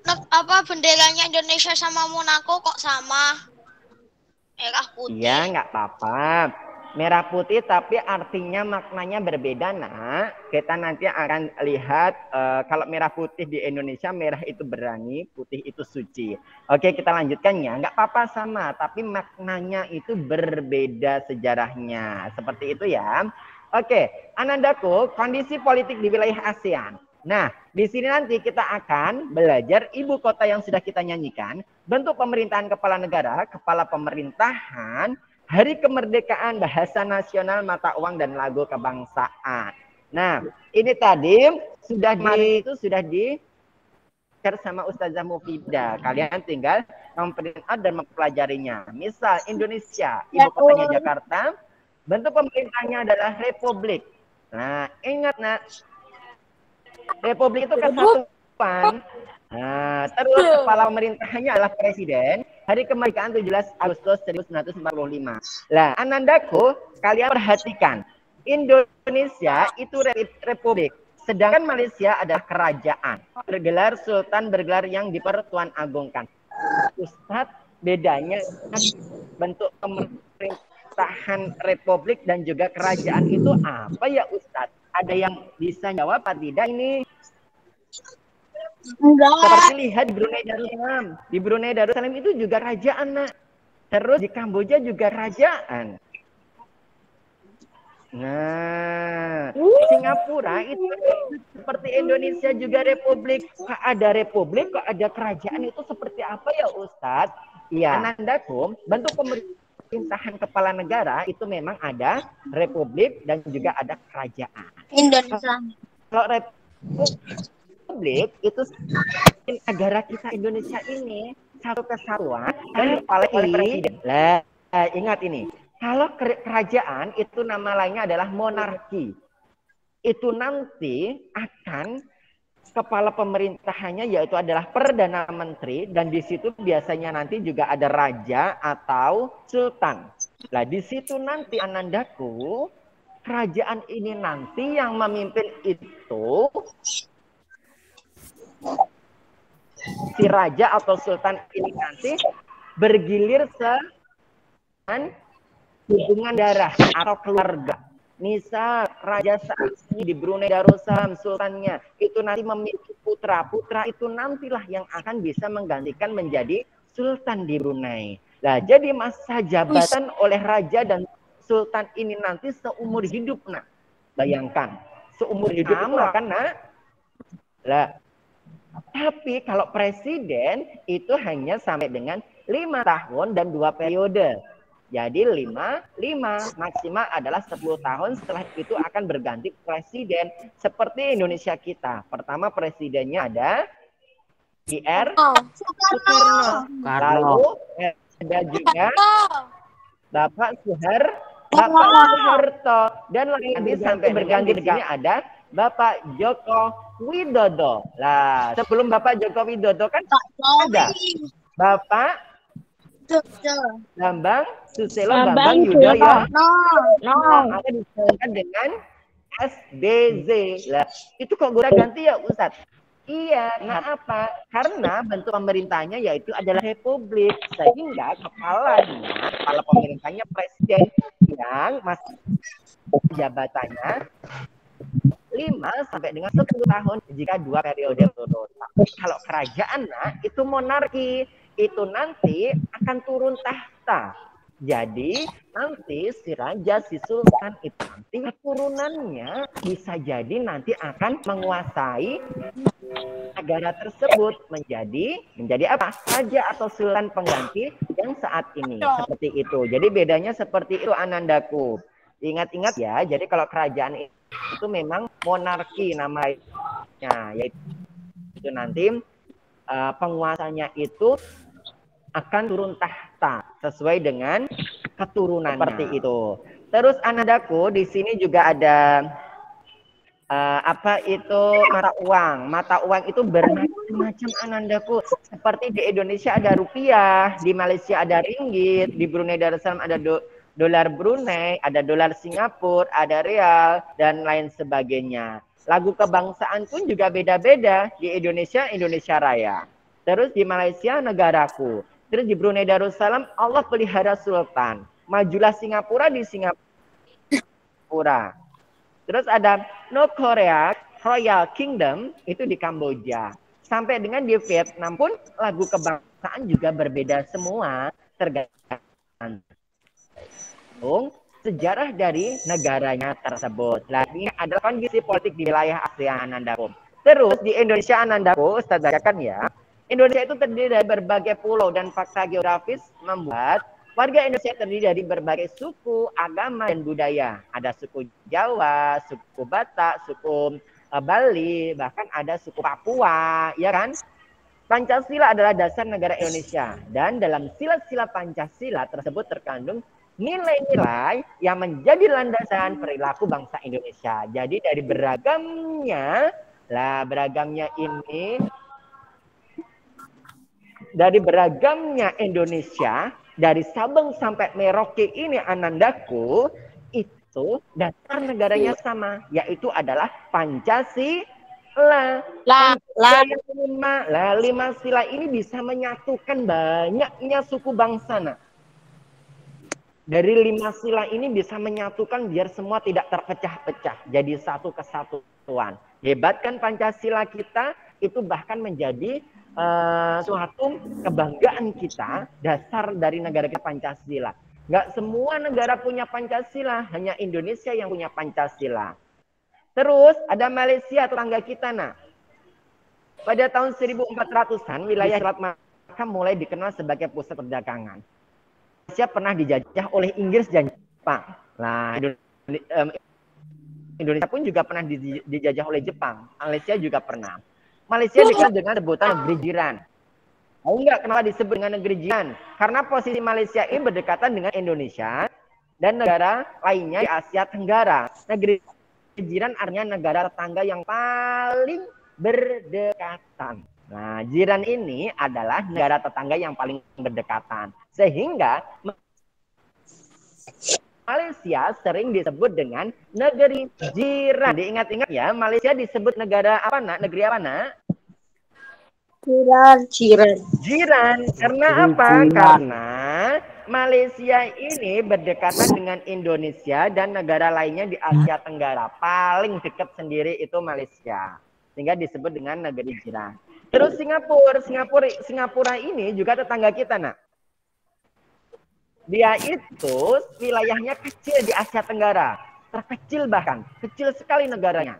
kok apa benderanya Indonesia sama Monaco kok sama? Merah putih. Iya, nggak apa-apa. Merah putih tapi artinya maknanya berbeda, Nak. Kita nanti akan lihat kalau merah putih di Indonesia, merah itu berani, putih itu suci. Oke, kita lanjutkannya. Nggak apa-apa sama, tapi maknanya itu berbeda sejarahnya. Seperti itu ya. Oke, Anandaku, kondisi politik di wilayah ASEAN. Nah, di sini nanti kita akan belajar ibu kota yang sudah kita nyanyikan, bentuk pemerintahan kepala negara, kepala pemerintahan, hari kemerdekaan, bahasa nasional, mata uang, dan lagu kebangsaan. Nah, ini tadi sudah di share sama Ustazah Mufidah. Kalian tinggal memprint out dan mempelajarinya. Misal Indonesia, ibu kotanya Jakarta, bentuk pemerintahnya adalah republik. Nah, ingat, Nak. Republik itu kesatuan. Nah, terus kepala pemerintahannya adalah presiden. Hari kemerdekaan 17 Agustus 1945. Lah, Anandaku, kalian perhatikan. Indonesia itu republik. Sedangkan Malaysia adalah kerajaan. Bergelar sultan, bergelar yang dipertuan agungkan. Ustadz, bedanya bentuk pemerintahan republik dan juga kerajaan itu apa ya, Ustadz? Ada yang bisa jawab apa tidak ini? Enggak. Seperti lihat di Brunei Darussalam. Di Brunei Darussalam itu juga kerajaan, Nak. Terus di Kamboja juga kerajaan. Nah, Singapura itu seperti Indonesia juga republik. Kok ada republik, kok ada kerajaan, itu seperti apa ya, Ustadz? Iya. Anandaku, bentuk pemerintahan kepala negara itu memang ada republik dan juga ada kerajaan. Indonesia. Kalau republik itu negara kita Indonesia ini satu kesatuan dan kepala oleh presiden. Lah, ingat ini. Kalau kerajaan itu nama lainnya adalah monarki. Itu nanti akan kepala pemerintahannya yaitu adalah Perdana Menteri, dan di situ biasanya nanti juga ada raja atau sultan. Nah, di situ nanti Anandaku, kerajaan ini nanti yang memimpin itu si raja atau sultan ini nanti bergilir hubungan darah atau keluarga. Misal raja saat ini di Brunei Darussalam, sultannya itu nanti memiliki putra. Putra itu nantilah yang akan bisa menggantikan menjadi sultan di Brunei. Nah, jadi masa jabatan oleh raja dan sultan ini nanti seumur hidup, Nak. Bayangkan, seumur hidup lama kan, Nak? Lah, tapi kalau presiden itu hanya sampai dengan 5 tahun dan 2 periode. Jadi 5 maksimal adalah 10 tahun, setelah itu akan berganti presiden. Seperti Indonesia kita. Pertama presidennya ada Ir Soekarno. Lalu ada juga Bapak Soeharto. Dan nanti sampai berganti di sini ada Bapak Joko Widodo. Lah, sebelum Bapak Joko Widodo kan ada Bapak Bambang Susilo Bambang Yudhoyono. Ada disebutkan dengan SBY. Lah, itu kok gue ganti ya, Ustadz? Iya, nah apa? Karena bentuk pemerintahnya yaitu adalah republik, sehingga kepala pemerintahnya presiden yang masih jabatannya 5 sampai dengan 10 tahun jika 2 periode turun. Tapi kalau kerajaan itu monarki, itu nanti akan turun tahta. Jadi nanti si raja, si sultan itu nanti keturunannya bisa jadi nanti akan menguasai negara tersebut menjadi apa? Raja atau sultan pengganti yang saat ini seperti itu. Jadi bedanya seperti itu Anandaku. Ingat-ingat ya. Jadi kalau kerajaan itu memang monarki namanya, yaitu nanti penguasanya itu akan turun tahta sesuai dengan keturunan seperti itu. Terus Anandaku di sini juga ada apa itu mata uang. Mata uang itu bermacam-macam Anandaku. Seperti di Indonesia ada rupiah, di Malaysia ada ringgit, di Brunei Darussalam ada dolar Brunei, ada dolar Singapura, ada real dan lain sebagainya. Lagu kebangsaan pun juga beda-beda. Di Indonesia Raya. Terus di Malaysia negaraku. Terus di Brunei Darussalam Allah pelihara sultan. Majulah Singapura di Singapura. Terus ada North Korea Royal Kingdom itu di Kamboja. Sampai dengan di Vietnam pun lagu kebangsaan juga berbeda semua tergantung sejarah dari negaranya tersebut. Nah, ini adalah kondisi politik di wilayah ASEAN Anandaku. Terus di Indonesia Anandaku, Ustaz bacakan ya. Indonesia itu terdiri dari berbagai pulau dan fakta geografis membuat warga Indonesia terdiri dari berbagai suku, agama, dan budaya. Ada suku Jawa, suku Batak, suku Bali, bahkan ada suku Papua, ya kan? Pancasila adalah dasar negara Indonesia. Dan dalam sila-sila Pancasila tersebut terkandung nilai-nilai yang menjadi landasan perilaku bangsa Indonesia. Jadi dari beragamnya Indonesia, dari Sabang sampai Merauke ini Anandaku, itu dasar negaranya sama, yaitu adalah Pancasila. Lima sila ini bisa menyatukan banyaknya suku bangsa. Nah, dari 5 sila ini bisa menyatukan biar semua tidak terpecah-pecah, jadi satu kesatuan. Hebat kan Pancasila kita, itu bahkan menjadi suatu kebanggaan kita, dasar dari negara kita Pancasila. Nggak semua negara punya Pancasila, hanya Indonesia yang punya Pancasila. Terus ada Malaysia, tetangga kita. Nah, pada tahun 1400-an wilayah Selat Malaka mulai dikenal sebagai pusat perdagangan. Malaysia pernah dijajah oleh Inggris dan Jepang. Nah, Indonesia pun juga pernah dijajah oleh Jepang. Malaysia juga pernah. Malaysia dikenal dengan sebutan negeri jiran. Tahu nggak kenapa disebut dengan negeri jiran? Karena posisi Malaysia ini berdekatan dengan Indonesia dan negara lainnya di Asia Tenggara. Negeri jiran artinya negara tetangga yang paling berdekatan. Nah, jiran ini adalah negara tetangga yang paling berdekatan. Sehingga Malaysia sering disebut dengan negeri jiran. Diingat-ingat ya, Malaysia disebut negara apa, Nak? Negeri apa, Nak? Jiran. Karena apa? Karena Malaysia ini berdekatan dengan Indonesia dan negara lainnya di Asia Tenggara. Paling dekat sendiri itu Malaysia. Sehingga disebut dengan negeri jiran. Terus Singapura ini juga tetangga kita, Nak. Dia itu wilayahnya kecil di Asia Tenggara. Terkecil bahkan. Kecil sekali negaranya.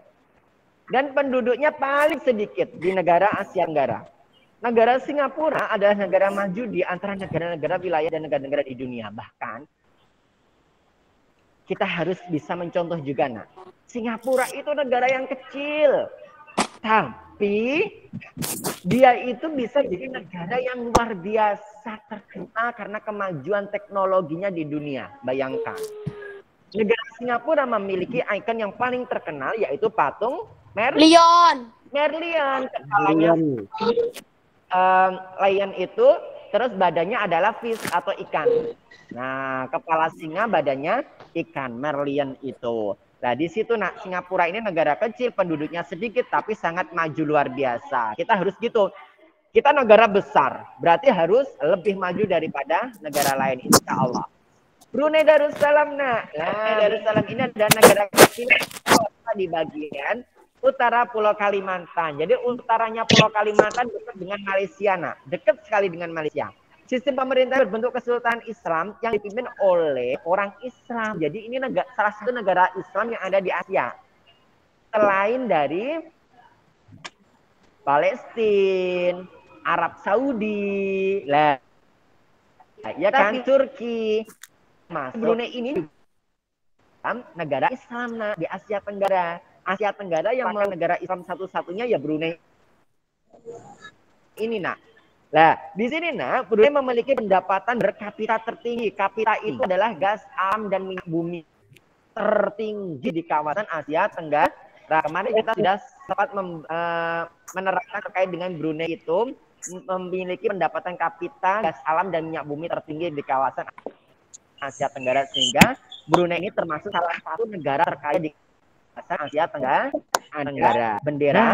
Dan penduduknya paling sedikit di negara Asia Tenggara. Negara Singapura adalah negara maju di antara negara-negara wilayah dan negara-negara di dunia. Bahkan kita harus bisa mencontoh juga, Nak. Singapura itu negara yang kecil. Tapi dia itu bisa jadi negara yang luar biasa terkenal karena kemajuan teknologinya di dunia. Bayangkan. Negara Singapura memiliki ikon yang paling terkenal yaitu patung Merlion. Kepalanya lion itu, terus badannya adalah fish atau ikan. Nah, kepala singa, badannya ikan, Merlion itu. Nah, di situ Singapura ini negara kecil, penduduknya sedikit, tapi sangat maju luar biasa. Kita harus gitu. Kita negara besar, berarti harus lebih maju daripada negara lain, insya Allah. Brunei Darussalam, nah Darussalam ini adalah negara kecil di bagian utara Pulau Kalimantan. Jadi utaranya Pulau Kalimantan dekat dengan Malaysia, nah, dekat sekali dengan Malaysia. Sistem pemerintah berbentuk kesultanan Islam yang dipimpin oleh orang Islam. Jadi ini salah satu negara Islam yang ada di Asia. Selain dari Palestina, Arab Saudi, lah, ya kan, Turki, Mas. Brunei ini negara Islam, nah, di Asia Tenggara. Asia Tenggara yang negara Islam satu-satunya ya Brunei ini, nak. Nah, di sini, nah, Brunei memiliki pendapatan berkapita tertinggi. Kapita itu adalah gas alam dan minyak bumi tertinggi di kawasan Asia Tenggara. Kemarin kita sudah sempat menerangkan terkait dengan Brunei itu memiliki pendapatan kapita gas alam dan minyak bumi tertinggi di kawasan Asia Tenggara, sehingga Brunei ini termasuk salah satu negara terkaya di kawasan Asia Tenggara. Bendera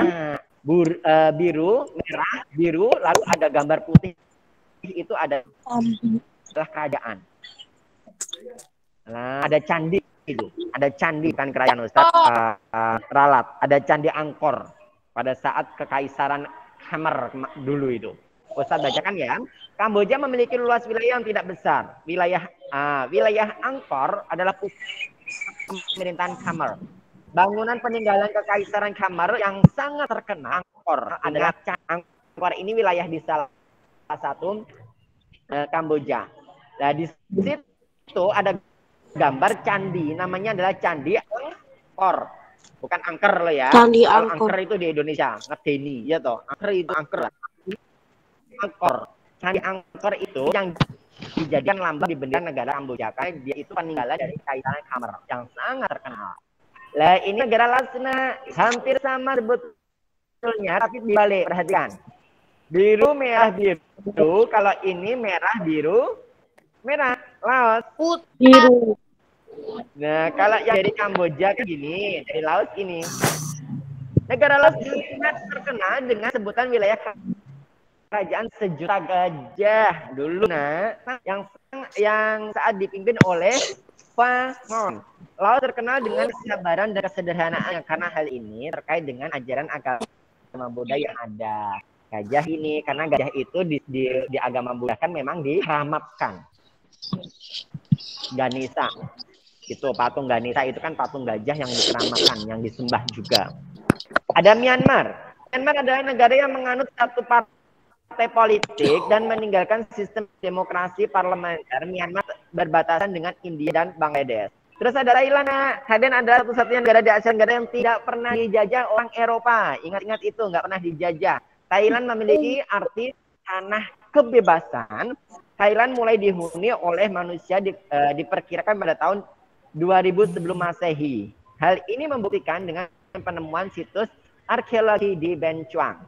biru, merah, biru, lalu ada gambar putih, itu adalah kerajaan. Nah, ada candi itu, ada candi, kan kerajaan Ustaz, ralat, ada candi Angkor pada saat kekaisaran Khmer dulu itu. Ustaz bacakan ya. Kamboja memiliki luas wilayah yang tidak besar. Wilayah Angkor adalah pusat pemerintahan Khmer. Bangunan peninggalan kekaisaran Khmer yang sangat terkenal Angkor adalah Angkor ini wilayah di salah satu Kamboja. Nah, di situ ada gambar candi, namanya adalah Candi Angkor. Bukan angker loh ya. Candi Angkor. Angker itu di Indonesia, ngedeni ya toh. Angker itu angker. Angkor. Candi Angkor itu yang dijadikan lambang di bendera negara Kamboja, karena dia itu peninggalan dari kaisaran Khmer yang sangat terkenal. Lah, ini negara Lasna hampir sama sebetulnya, tapi dibalik. Perhatikan. Biru, merah, biru. Kalau ini merah, biru, merah. Laos. Biru. Nah, kalau yang dari Kamboja kayak gini, dari Laos ini. Negara Laos sangat terkenal dengan sebutan wilayah kerajaan sejuta gajah dulu, nah, yang saat dipimpin oleh Phang. Laos terkenal dengan kesabaran dan kesederhanaannya, karena hal ini terkait dengan ajaran agama Buddha yang ada. Gajah ini, karena gajah itu di agama Buddha kan memang dikeramatkan. Ganesha, itu patung Ganesha itu kan patung gajah yang dikeramatkan, yang disembah juga. Ada Myanmar. Myanmar adalah negara yang menganut satu partai politik dan meninggalkan sistem demokrasi parlementer. Myanmar berbatasan dengan India dan Bangladesh. Terus ada Thailand. Thailand adalah satu-satunya negara di Asia Tenggara yang tidak pernah dijajah orang Eropa. Ingat-ingat itu, nggak pernah dijajah. Thailand memiliki arti tanah kebebasan. Thailand mulai dihuni oleh manusia diperkirakan pada tahun 2000 sebelum Masehi. Hal ini membuktikan dengan penemuan situs arkeologi di Ben Chuang.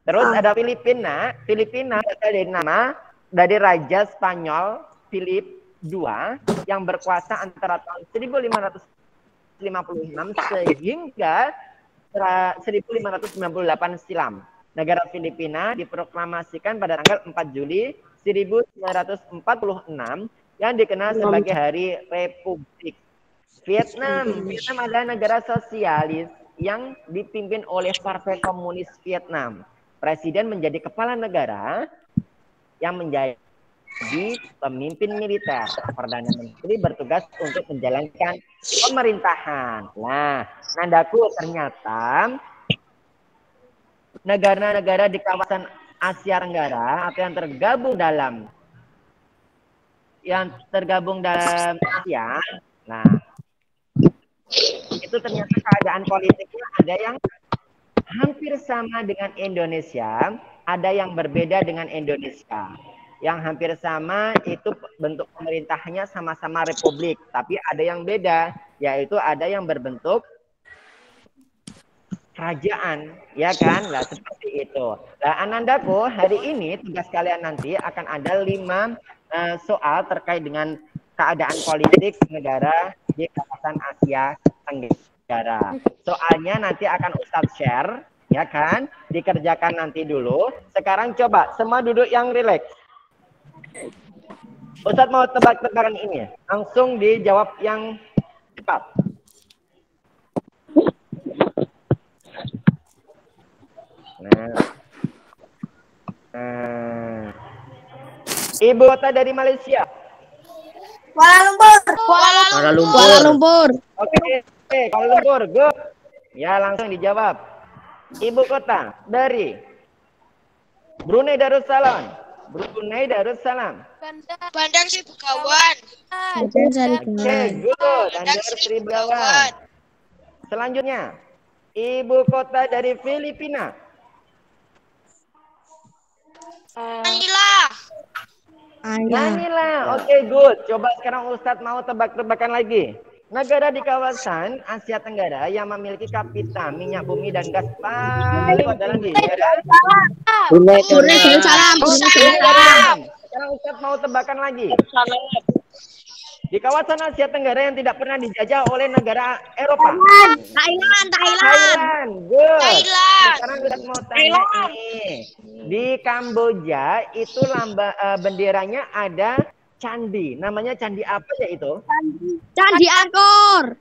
Terus ada Filipina. Filipina dari nama dari Raja Spanyol Philip II yang berkuasa antara tahun 1556 sehingga 1598 silam. Negara Filipina diproklamasikan pada tanggal 4 Juli 1946 yang dikenal sebagai Hari Republik. Vietnam adalah negara sosialis yang dipimpin oleh Partai Komunis Vietnam. Presiden menjadi kepala negara yang menjadi pemimpin militer. Perdana Menteri bertugas untuk menjalankan pemerintahan. Nah, nandaku, ternyata negara-negara di kawasan Asia Tenggara atau yang tergabung dalam Asia, nah, itu ternyata keadaan politiknya ada yang hampir sama dengan Indonesia, ada yang berbeda dengan Indonesia. Yang hampir sama itu bentuk pemerintahnya sama-sama republik, tapi ada yang beda, yaitu ada yang berbentuk kerajaan, ya kan? Nah, seperti itu. Nah, anandaku, hari ini tugas kalian nanti akan ada 5 soal terkait dengan keadaan politik negara di kawasan Asia Tenggara. Soalnya nanti akan Ustadz share, ya kan? Dikerjakan nanti dulu. Sekarang coba semua duduk yang rileks. Ustadz mau tebak-tebakan ini, langsung dijawab yang cepat. Nah. Ibu kota dari Malaysia. Kuala Lumpur. Kuala Lumpur. Kuala Lumpur. Oke, Kuala Lumpur, good. Ya, langsung dijawab. Ibu kota dari Brunei Darussalam. Brunei Darussalam. Bandar Sri Begawan. Bandar Sri Oke, Begawan. good. Bandar Bandar Sri Sri Begawan. Begawan. Selanjutnya, ibu kota dari Filipina. Manila. Manila. Oke, good. Coba sekarang Ustadz mau tebak-tebakan lagi. Negara di kawasan Asia Tenggara yang memiliki kapita minyak bumi dan gas paling dalam dunia. Brunei Darussalam. Brunei Darussalam. Sekarang Ustadz mau tebakan lagi. Di kawasan Asia Tenggara yang tidak pernah dijajah oleh negara Eropa. Thailand. Good. Thailand. Sekarang Ustadz mau tanya ini. Di Kamboja itu benderanya ada candi. Namanya candi apa ya itu? Candi Angkor.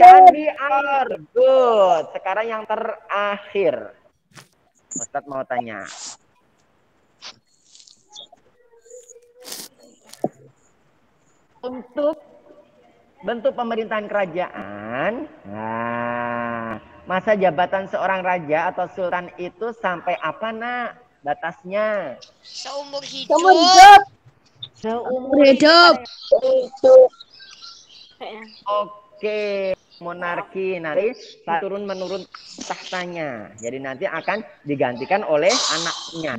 Candi Angkor. Good. Sekarang yang terakhir. Ustadz mau tanya. Untuk bentuk pemerintahan kerajaan, nah, masa jabatan seorang raja atau sultan itu sampai apa, Nak? Batasnya? Seumur hidup. Seumur Hidup. Oke, monarki nanti turun menurun tahtanya. Jadi nanti akan digantikan oleh anaknya,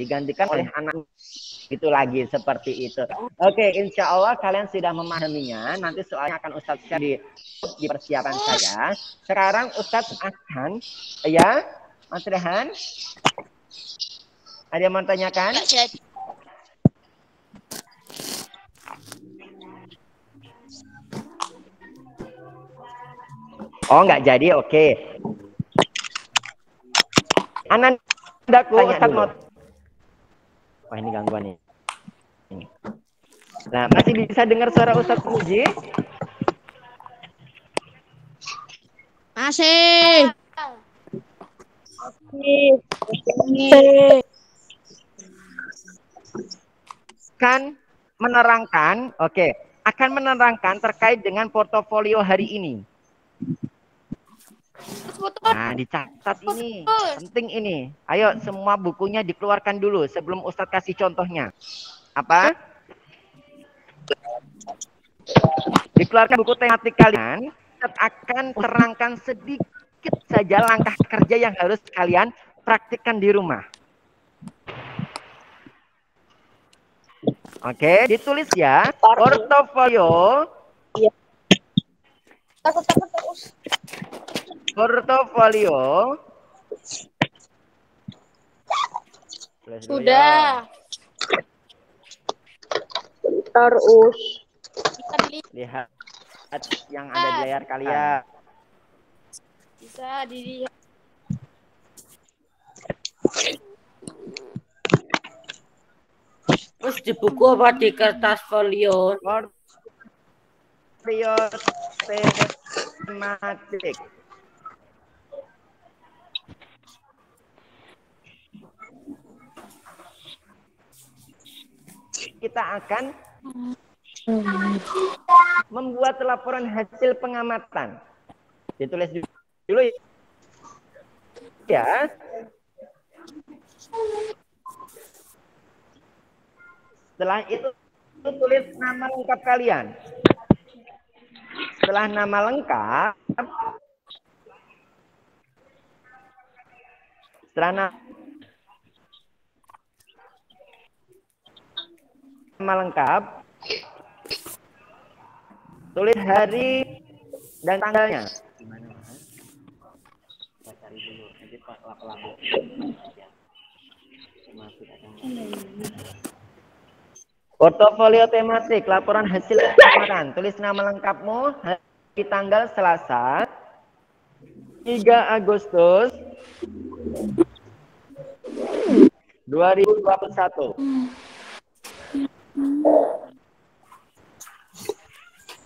itu lagi seperti itu. Oke, insya Allah kalian sudah memahaminya. Nanti soalnya akan Ustadz share di persiapan saya. Sekarang Ustadz akan, ya, Mas Rehan, ada yang mau tanyakan? Nggak jadi. Oh, nggak jadi, oke. Anandaku, Ustadz mau. Wah, ini gangguan nih. Nah, masih bisa dengar suara Ustadz Puji? Masih. Kan menerangkan, oke, akan menerangkan terkait dengan portofolio hari ini. Nah, dicatat ini, penting ini. Ayo semua bukunya dikeluarkan dulu sebelum Ustadz kasih contohnya. Apa? Dikeluarkan buku tematik kalian, Ustadz akan terangkan sedikit saja langkah kerja yang harus kalian praktikkan di rumah. Oke, ditulis ya, portofolio. Portofolio. Sudah. Terus. Lihat yang ada di layar kalian. Bisa dilihat. Terus di buku apa di kertas folio? Portofolio tematik. Kita akan membuat laporan hasil pengamatan. Ditulis dulu ya. Setelah itu tulis nama lengkap kalian. Setelah nama lengkap, nama lengkap, tulis hari dan tanggalnya. Portofolio tematik, laporan hasil pengamatan. Tulis nama lengkapmu, tanggal Selasa 3 Agustus 2021.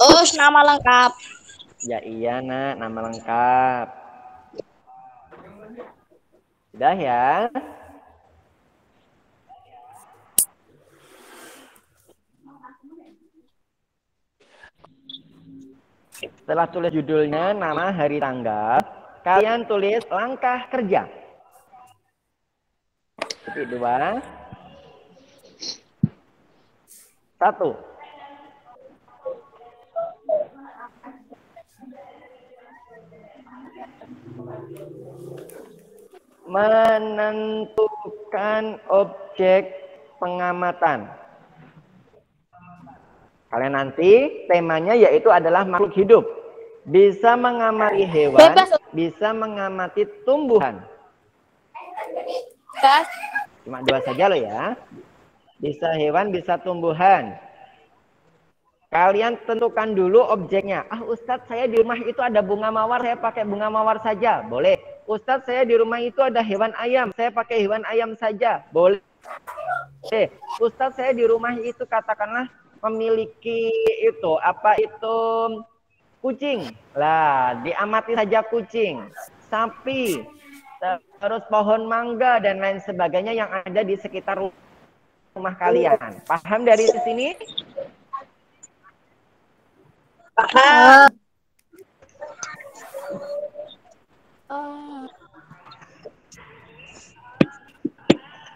Terus nama lengkap. Ya iya nak, nama lengkap. Sudah ya? Setelah tulis judulnya, nama, hari, tanggal, kalian tulis langkah kerja. Titik 2. 1. Menentukan objek pengamatan. Kalian nanti temanya yaitu adalah makhluk hidup. Bisa mengamati hewan, bisa mengamati tumbuhan. Cuma 2 saja loh ya. Bisa hewan, bisa tumbuhan. Kalian tentukan dulu objeknya. Ah Ustadz, saya di rumah itu ada bunga mawar, saya pakai bunga mawar saja. Boleh. Ustadz, saya di rumah itu ada hewan ayam, saya pakai hewan ayam saja. Boleh. Ustadz, saya di rumah itu katakanlah memiliki itu, apa itu, kucing. Lah, diamati saja kucing, sapi, terus pohon mangga dan lain sebagainya yang ada di sekitar rumah kalian. Paham dari sini? Paham.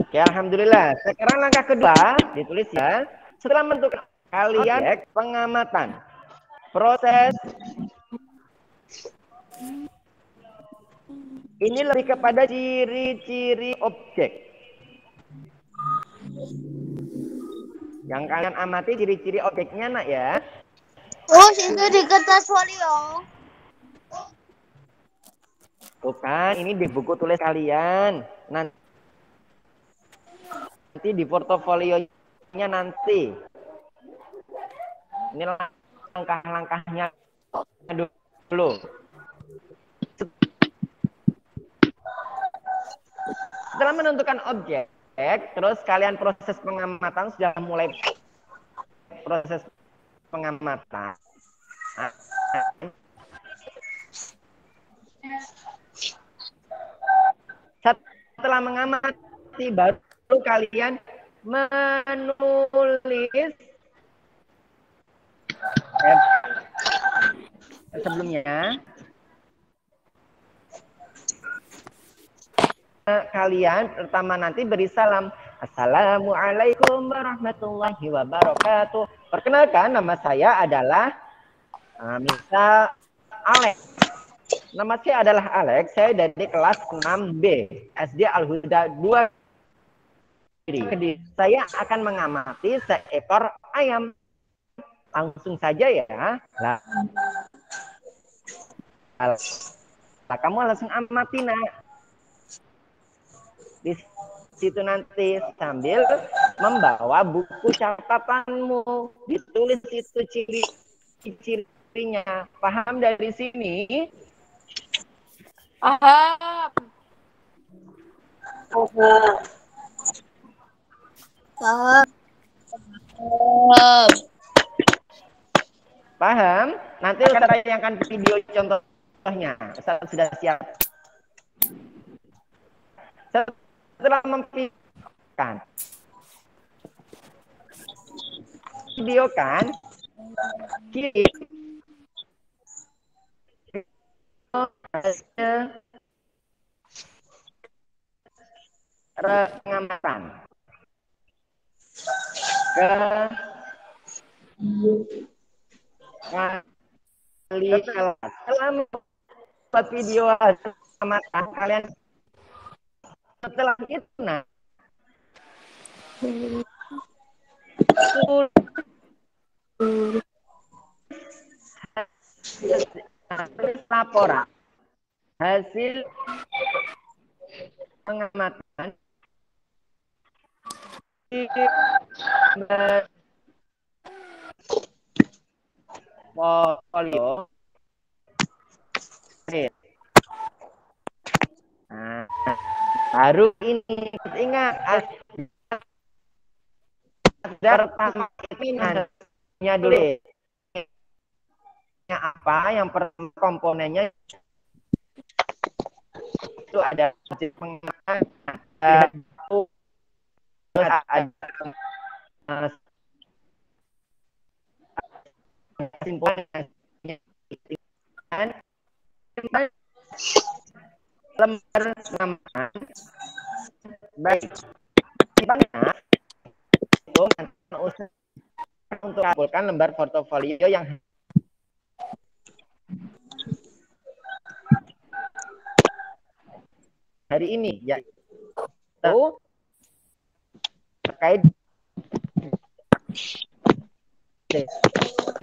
Oke, alhamdulillah. Sekarang langkah kedua ditulis ya. Setelah menentukan kalian pengamatan, proses ini lebih kepada ciri-ciri objek. Yang kalian amati ciri-ciri objeknya nak ya. Oh, itu di kertas folio. Bukan, ini di buku tulis kalian. Nanti di portofolionya nanti. Ini langkah-langkahnya dulu. Setelah menentukan objek, terus kalian proses pengamatan sudah mulai proses pengamatan. Setelah mengamati baru kalian menulis sebelumnya kalian pertama nanti beri salam. Assalamualaikum warahmatullahi wabarakatuh. Perkenalkan, nama saya adalah misal Alex. Nama saya adalah Alex. Saya dari kelas 6B SD Al-Huda 2. Saya akan mengamati seekor ayam. Langsung saja ya. Lah, kamu langsung amati nak. Di situ nanti sambil membawa buku catatanmu, ditulis itu ciri-cirinya. Paham dari sini? Paham. Paham? Nanti Ustaz tayangkan video contohnya. Ustaz sudah siap. Setelah memvideokan, kiri pengamatan ke kali kelas. Setelah membuat video pengamatan kalian, setelah itu nah laporan hasil pengamatan di portfolio Nah, baru ini ingat pertama ini dulu. Apa yang pertama komponennya itu ada pengenalan, ada simpulan lembar nama baik itu untuk kumpulkan lembar portofolio yang hari ini ya itu terkait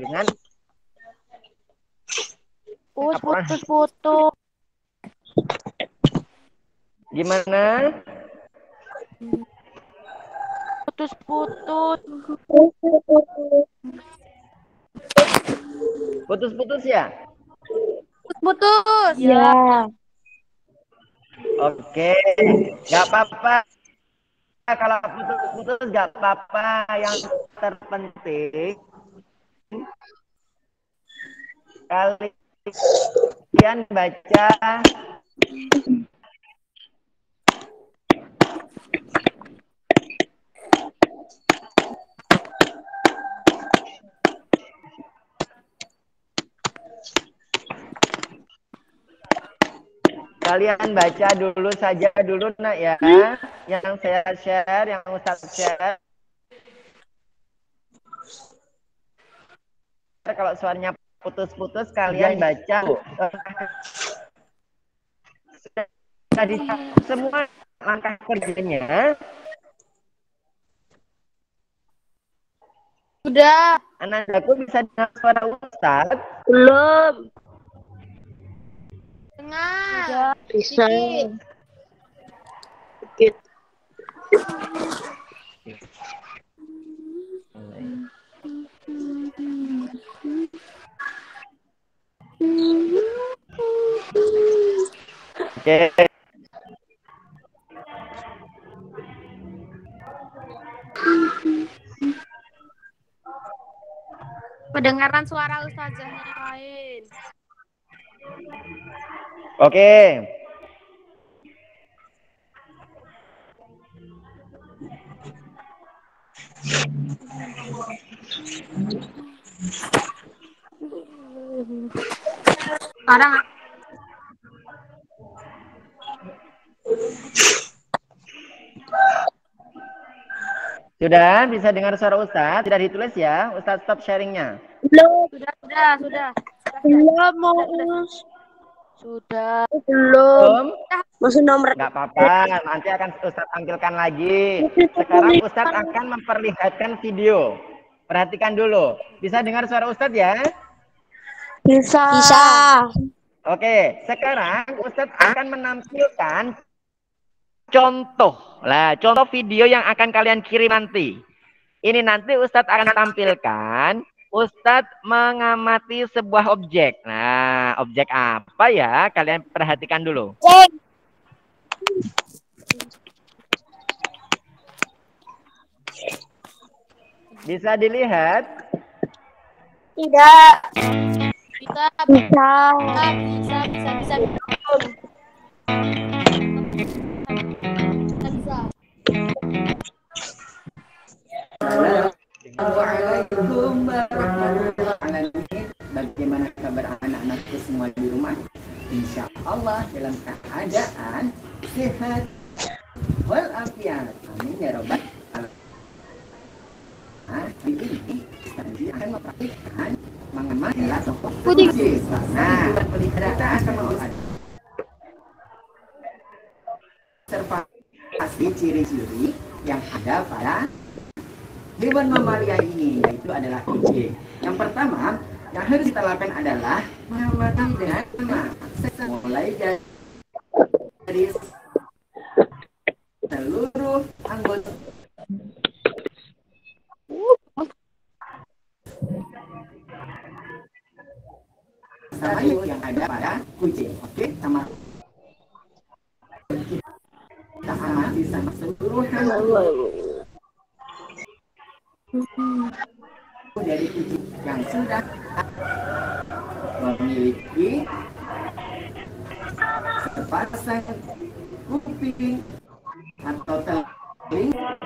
dengan putus. gimana? Putus-putus ya? Putus. Ya. Oke, nggak apa-apa. Kalau putus-putus nggak apa-apa. Yang terpenting kalian baca dulu saja nak ya, yang saya share, yang Ustaz share. Kalau suaranya putus-putus, kalian baca tadi semua langkah kerjanya. Sudah. Anak-anakku bisa dengar suara Ustaz? Belum. Dengar. Bisa. Sedikit. Oke. Kedengaran suara ustazahnya yang lain. Oke. Sekarang Sudah bisa dengar suara Ustaz? Tidak ditulis ya? Ustaz stop sharingnya. belum. Sudah. Belum, Mas. Sudah. Belum. Masih nomor. Nggak apa-apa, nanti akan Ustaz tampilkan lagi. Sekarang Ustaz akan memperlihatkan video. Perhatikan dulu. Bisa dengar suara Ustaz ya? Bisa. Oke, sekarang Ustaz akan menampilkan contoh. Lah, contoh video yang akan kalian kirim nanti. Ini nanti Ustaz akan tampilkan. Ustaz mengamati sebuah objek. Nah, objek apa ya? Kalian perhatikan dulu. Bisa dilihat? Tidak. Bisa. Assalamualaikum warahmatullahi wabarakatuh. Bagaimana kabar anak-anakku semua di rumah? Insya Allah dalam keadaan sehat walafiat. Amin ya robbal alamin. Ini nanti akan mempraktikkan mengamati tokoh siswa. Nah, peliharaan sama Ustaz. Observasi ciri-ciri yang ada pada hewan mamalia ini, yaitu adalah kucing. Yang pertama yang harus kita lakukan adalah mengamati dengan tenang, mulai dari seluruh anggota sama yang ada pada kucing. Oke, sama kita amati sama seluruh dari kucing yang sudah memiliki sepasang kuping atau telinga.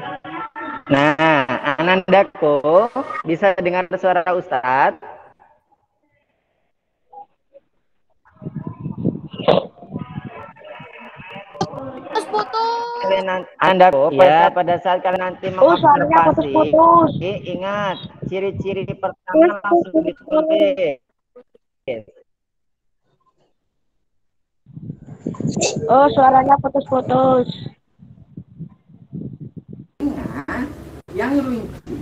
Nah, Anandaku bisa dengar suara Ustadz? Anandaku, ya, pada saat kalian nanti mengobservasi, ingat ciri-ciri pertama langsung ditulis. Oh, suaranya putus-putus. Yang runtuh.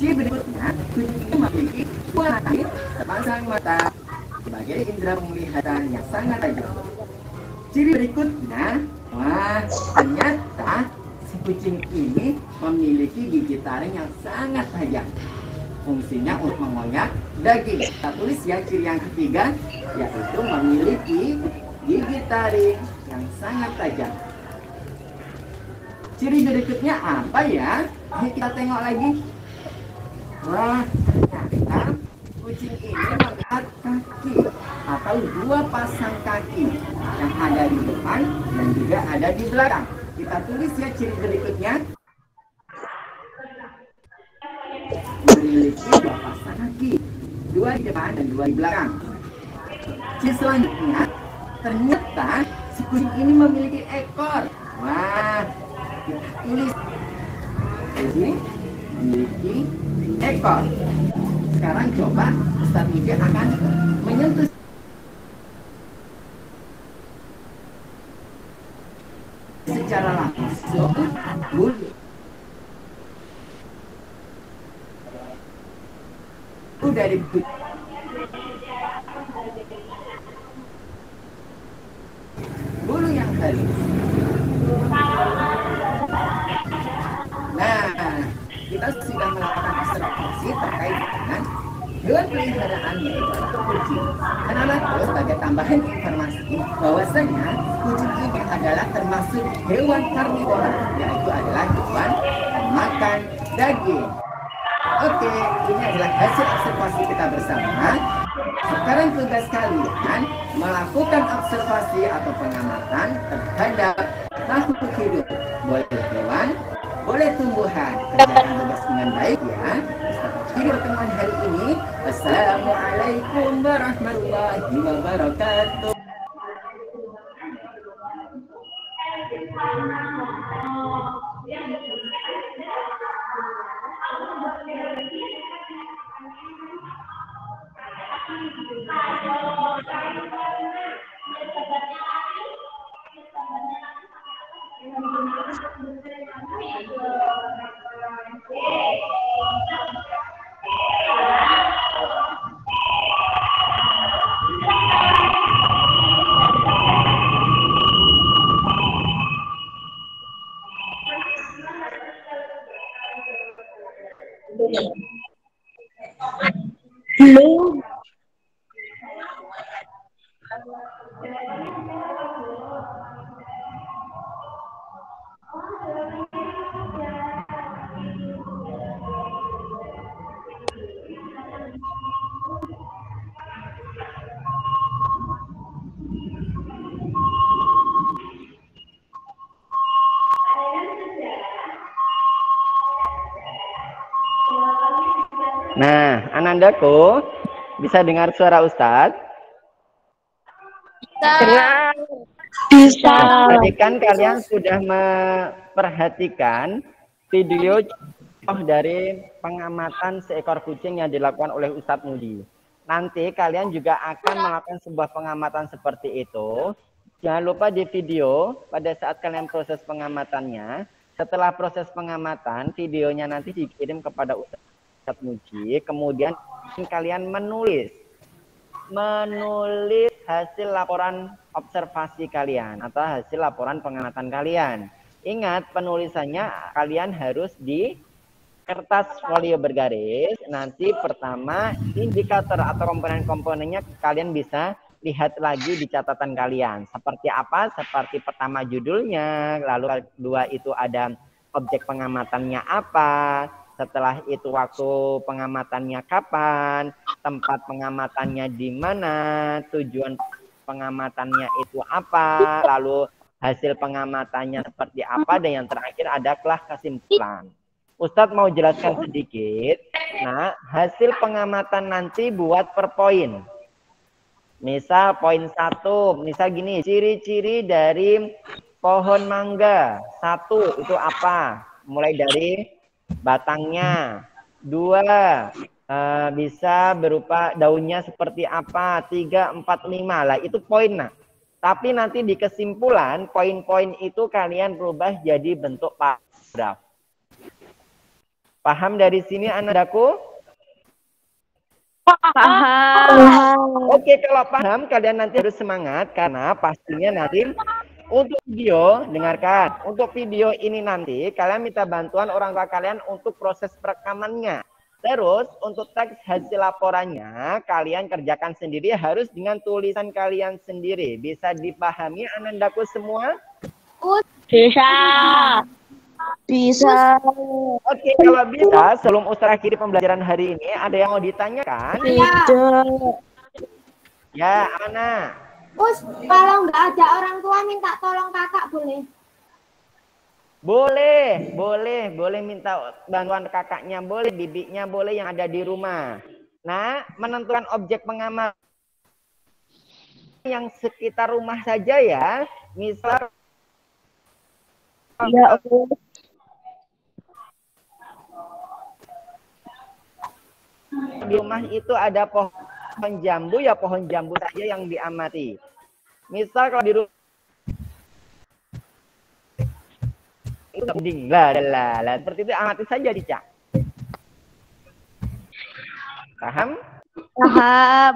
Ciri berikutnya, kucing ini memiliki dua mata, sepasang mata sebagai indera penglihatan yang sangat tajam. Ciri berikutnya, wah, ternyata si kucing ini memiliki gigi taring yang sangat tajam. Fungsinya untuk mengoyak daging. Kita tulis ya ciri yang ketiga, yaitu memiliki gigi taring yang sangat tajam. Ciri berikutnya apa ya? Ayo kita tengok lagi. Wah, ternyata kucing ini memiliki kaki atau dua pasang kaki yang ada di depan dan juga ada di belakang. Kita tulis ya ciri berikutnya. Memiliki dua pasang kaki, dua di depan dan dua di belakang. Ciri selanjutnya, ternyata si kucing ini memiliki ekor. Wah, kita tulis. Jadi memiliki ekor. Sekarang coba Ustaz Mika akan menyentuh secara langsung bulu dari bulu yang halus. Nah, kita sudah melakukan observasi terkait dengan hewan peliharaan yaitu kucing. Anak-anakku, sebagai tambahan informasi bahwasanya kucing ini adalah termasuk hewan karnivora, yaitu adalah hewan makan daging. Oke, ini adalah hasil observasi kita bersama. Sekarang tugas kalian melakukan observasi atau pengamatan terhadap makhluk hidup. Boleh hewan, boleh tumbuhan. Kerjakan tugas dengan baik ya. Akhir pertemuan hari ini. Assalamualaikum warahmatullahi wabarakatuh. Belum. Nah, Anandaku, bisa dengar suara Ustadz? Bisa. Nah, tadi kan kalian sudah memperhatikan video dari pengamatan seekor kucing yang dilakukan oleh Ustadz Mudi. Nanti kalian juga akan melakukan sebuah pengamatan seperti itu. Jangan lupa di video pada saat kalian proses pengamatannya. Setelah proses pengamatan, videonya nanti dikirim kepada Ustadz Muji, kemudian kalian menulis hasil laporan observasi kalian atau hasil laporan pengamatan kalian. Ingat, penulisannya kalian harus di kertas folio bergaris, nanti pertama indikator atau komponen-komponennya kalian bisa lihat lagi di catatan kalian. Seperti apa? Seperti pertama judulnya, lalu kedua itu ada objek pengamatannya apa, setelah itu waktu pengamatannya kapan, tempat pengamatannya di mana, tujuan pengamatannya itu apa, lalu hasil pengamatannya seperti apa, dan yang terakhir adalah kesimpulan. Ustadz mau jelaskan sedikit. Nah, hasil pengamatan nanti buat per poin. Misal poin 1, misal gini, ciri-ciri dari pohon mangga. 1 itu apa? Mulai dari batangnya. 2, bisa berupa daunnya seperti apa. 3, 4, 5 lah, itu poin. Nah, tapi nanti di kesimpulan poin-poin itu kalian rubah jadi bentuk paragraf. Paham dari sini anak-anakku? Paham. Oke, kalau paham kalian nanti harus semangat karena pastinya nanti untuk video, dengarkan. Untuk video ini nanti kalian minta bantuan orang tua kalian untuk proses perekamannya. Terus untuk teks hasil laporannya kalian kerjakan sendiri, harus dengan tulisan kalian sendiri. Bisa dipahami anak-anakku semua? Bisa. Bisa. Oke, kalau bisa sebelum Ustaz akhiri pembelajaran hari ini ada yang mau ditanyakan? Tidak. Ya, Ana. Us, kalau nggak ada orang tua minta tolong kakak boleh? Boleh minta bantuan kakaknya, boleh bibiknya, boleh yang ada di rumah. Nah, menentukan objek pengamat yang sekitar rumah saja ya. Misal Ya, di rumah itu ada pohon jambu, ya pohon jambu saja yang diamati. Misal kalau di rumah itu mending lah, seperti itu amati saja Dica. Paham? paham.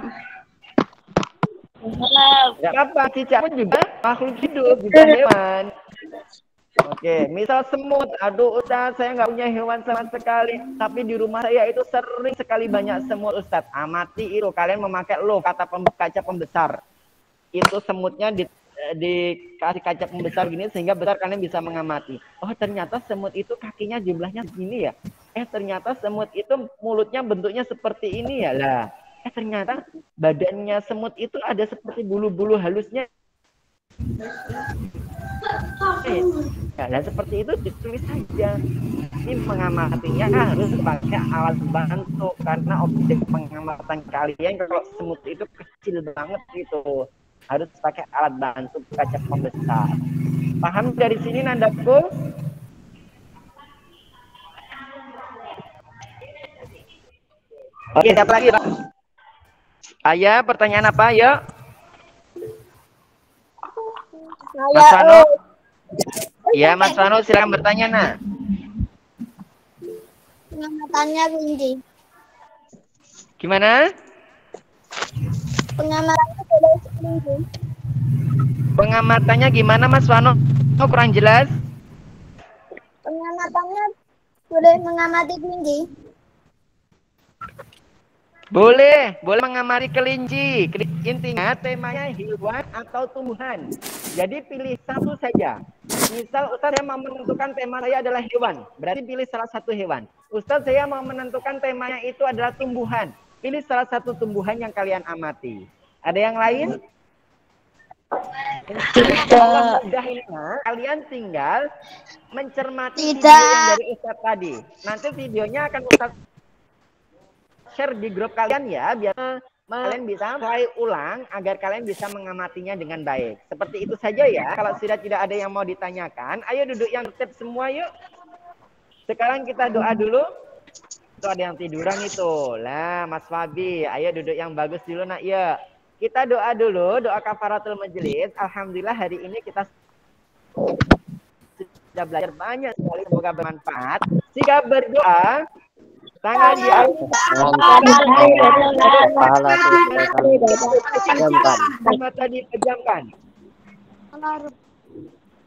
Gak apa, cicak pun juga makhluk hidup, juga hewan. Oke, misal semut. Aduh Ustaz, saya nggak punya hewan sama sekali, tapi di rumah saya itu sering sekali banyak semut Ustaz. Amati itu, kalian memakai kata kaca pembesar. Itu semutnya dikasih kaca pembesar gini sehingga besar, kalian bisa mengamati. Oh, ternyata semut itu kakinya jumlahnya begini ya. Ternyata semut itu mulutnya bentuknya seperti ini ya lah. Ternyata badannya semut itu ada seperti bulu-bulu halusnya. Dan seperti itu ditulis saja. Ini mengamatinya harus pakai alat bantu karena objek pengamatan kalian kalau semut itu kecil banget gitu. Harus pakai alat bantu kaca pembesar. Paham dari sini Nandaku? Oke, siapa lagi, Pak? Ayah, pertanyaan apa? Yuk. Mas Vano. Ya, Mas Vano, silakan bertanya, Nak. Pengamatannya kelinci. Gimana? Pengamatannya boleh kelinci. Pengamatannya gimana, Mas Vano? Oh, kurang jelas. Pengamatannya boleh mengamati kelinci. Boleh mengamati kelinci. Intinya temanya hewan atau tumbuhan. Jadi pilih satu saja. Misal Ustaz saya mau menentukan tema saya adalah hewan, berarti pilih salah satu hewan. Ustaz saya mau menentukan temanya itu adalah tumbuhan, pilih salah satu tumbuhan yang kalian amati. Ada yang lain? Tidak. Kalian tinggal mencermati video yang dari Ustaz tadi. Nanti videonya akan Ustaz share di grup kalian ya, biar kalian bisa try ulang agar kalian bisa mengamatinya dengan baik. Seperti itu saja ya. Kalau sudah tidak ada yang mau ditanyakan, ayo duduk yang tertib semua yuk. Sekarang kita doa dulu. Itu ada yang tiduran itu. Lah, Mas Fabi, ayo duduk yang bagus dulu nak ya. Kita doa dulu, doa kafaratul majelis. Alhamdulillah hari ini kita sudah belajar banyak sekali, semoga bermanfaat. Jika berdoa tangan di atas, mata dipejamkan.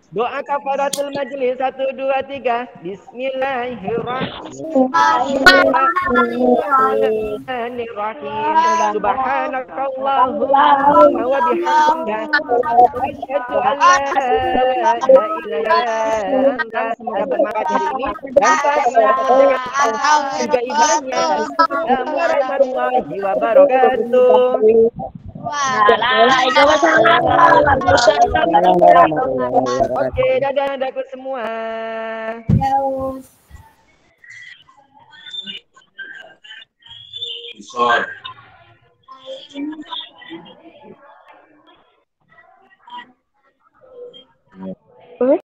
Doa kafaratul majlis 1, 2, 3. Bismillahirrahmanirrahim. Subhanakallahumma wa bihamdika asyhadu an la ilaha illa anta. Semoga bermanfaat hari ini dan juga ibadahnya. Assalamualaikum warahmatullahi wabarakatuh. Oke, dadah anakku semua.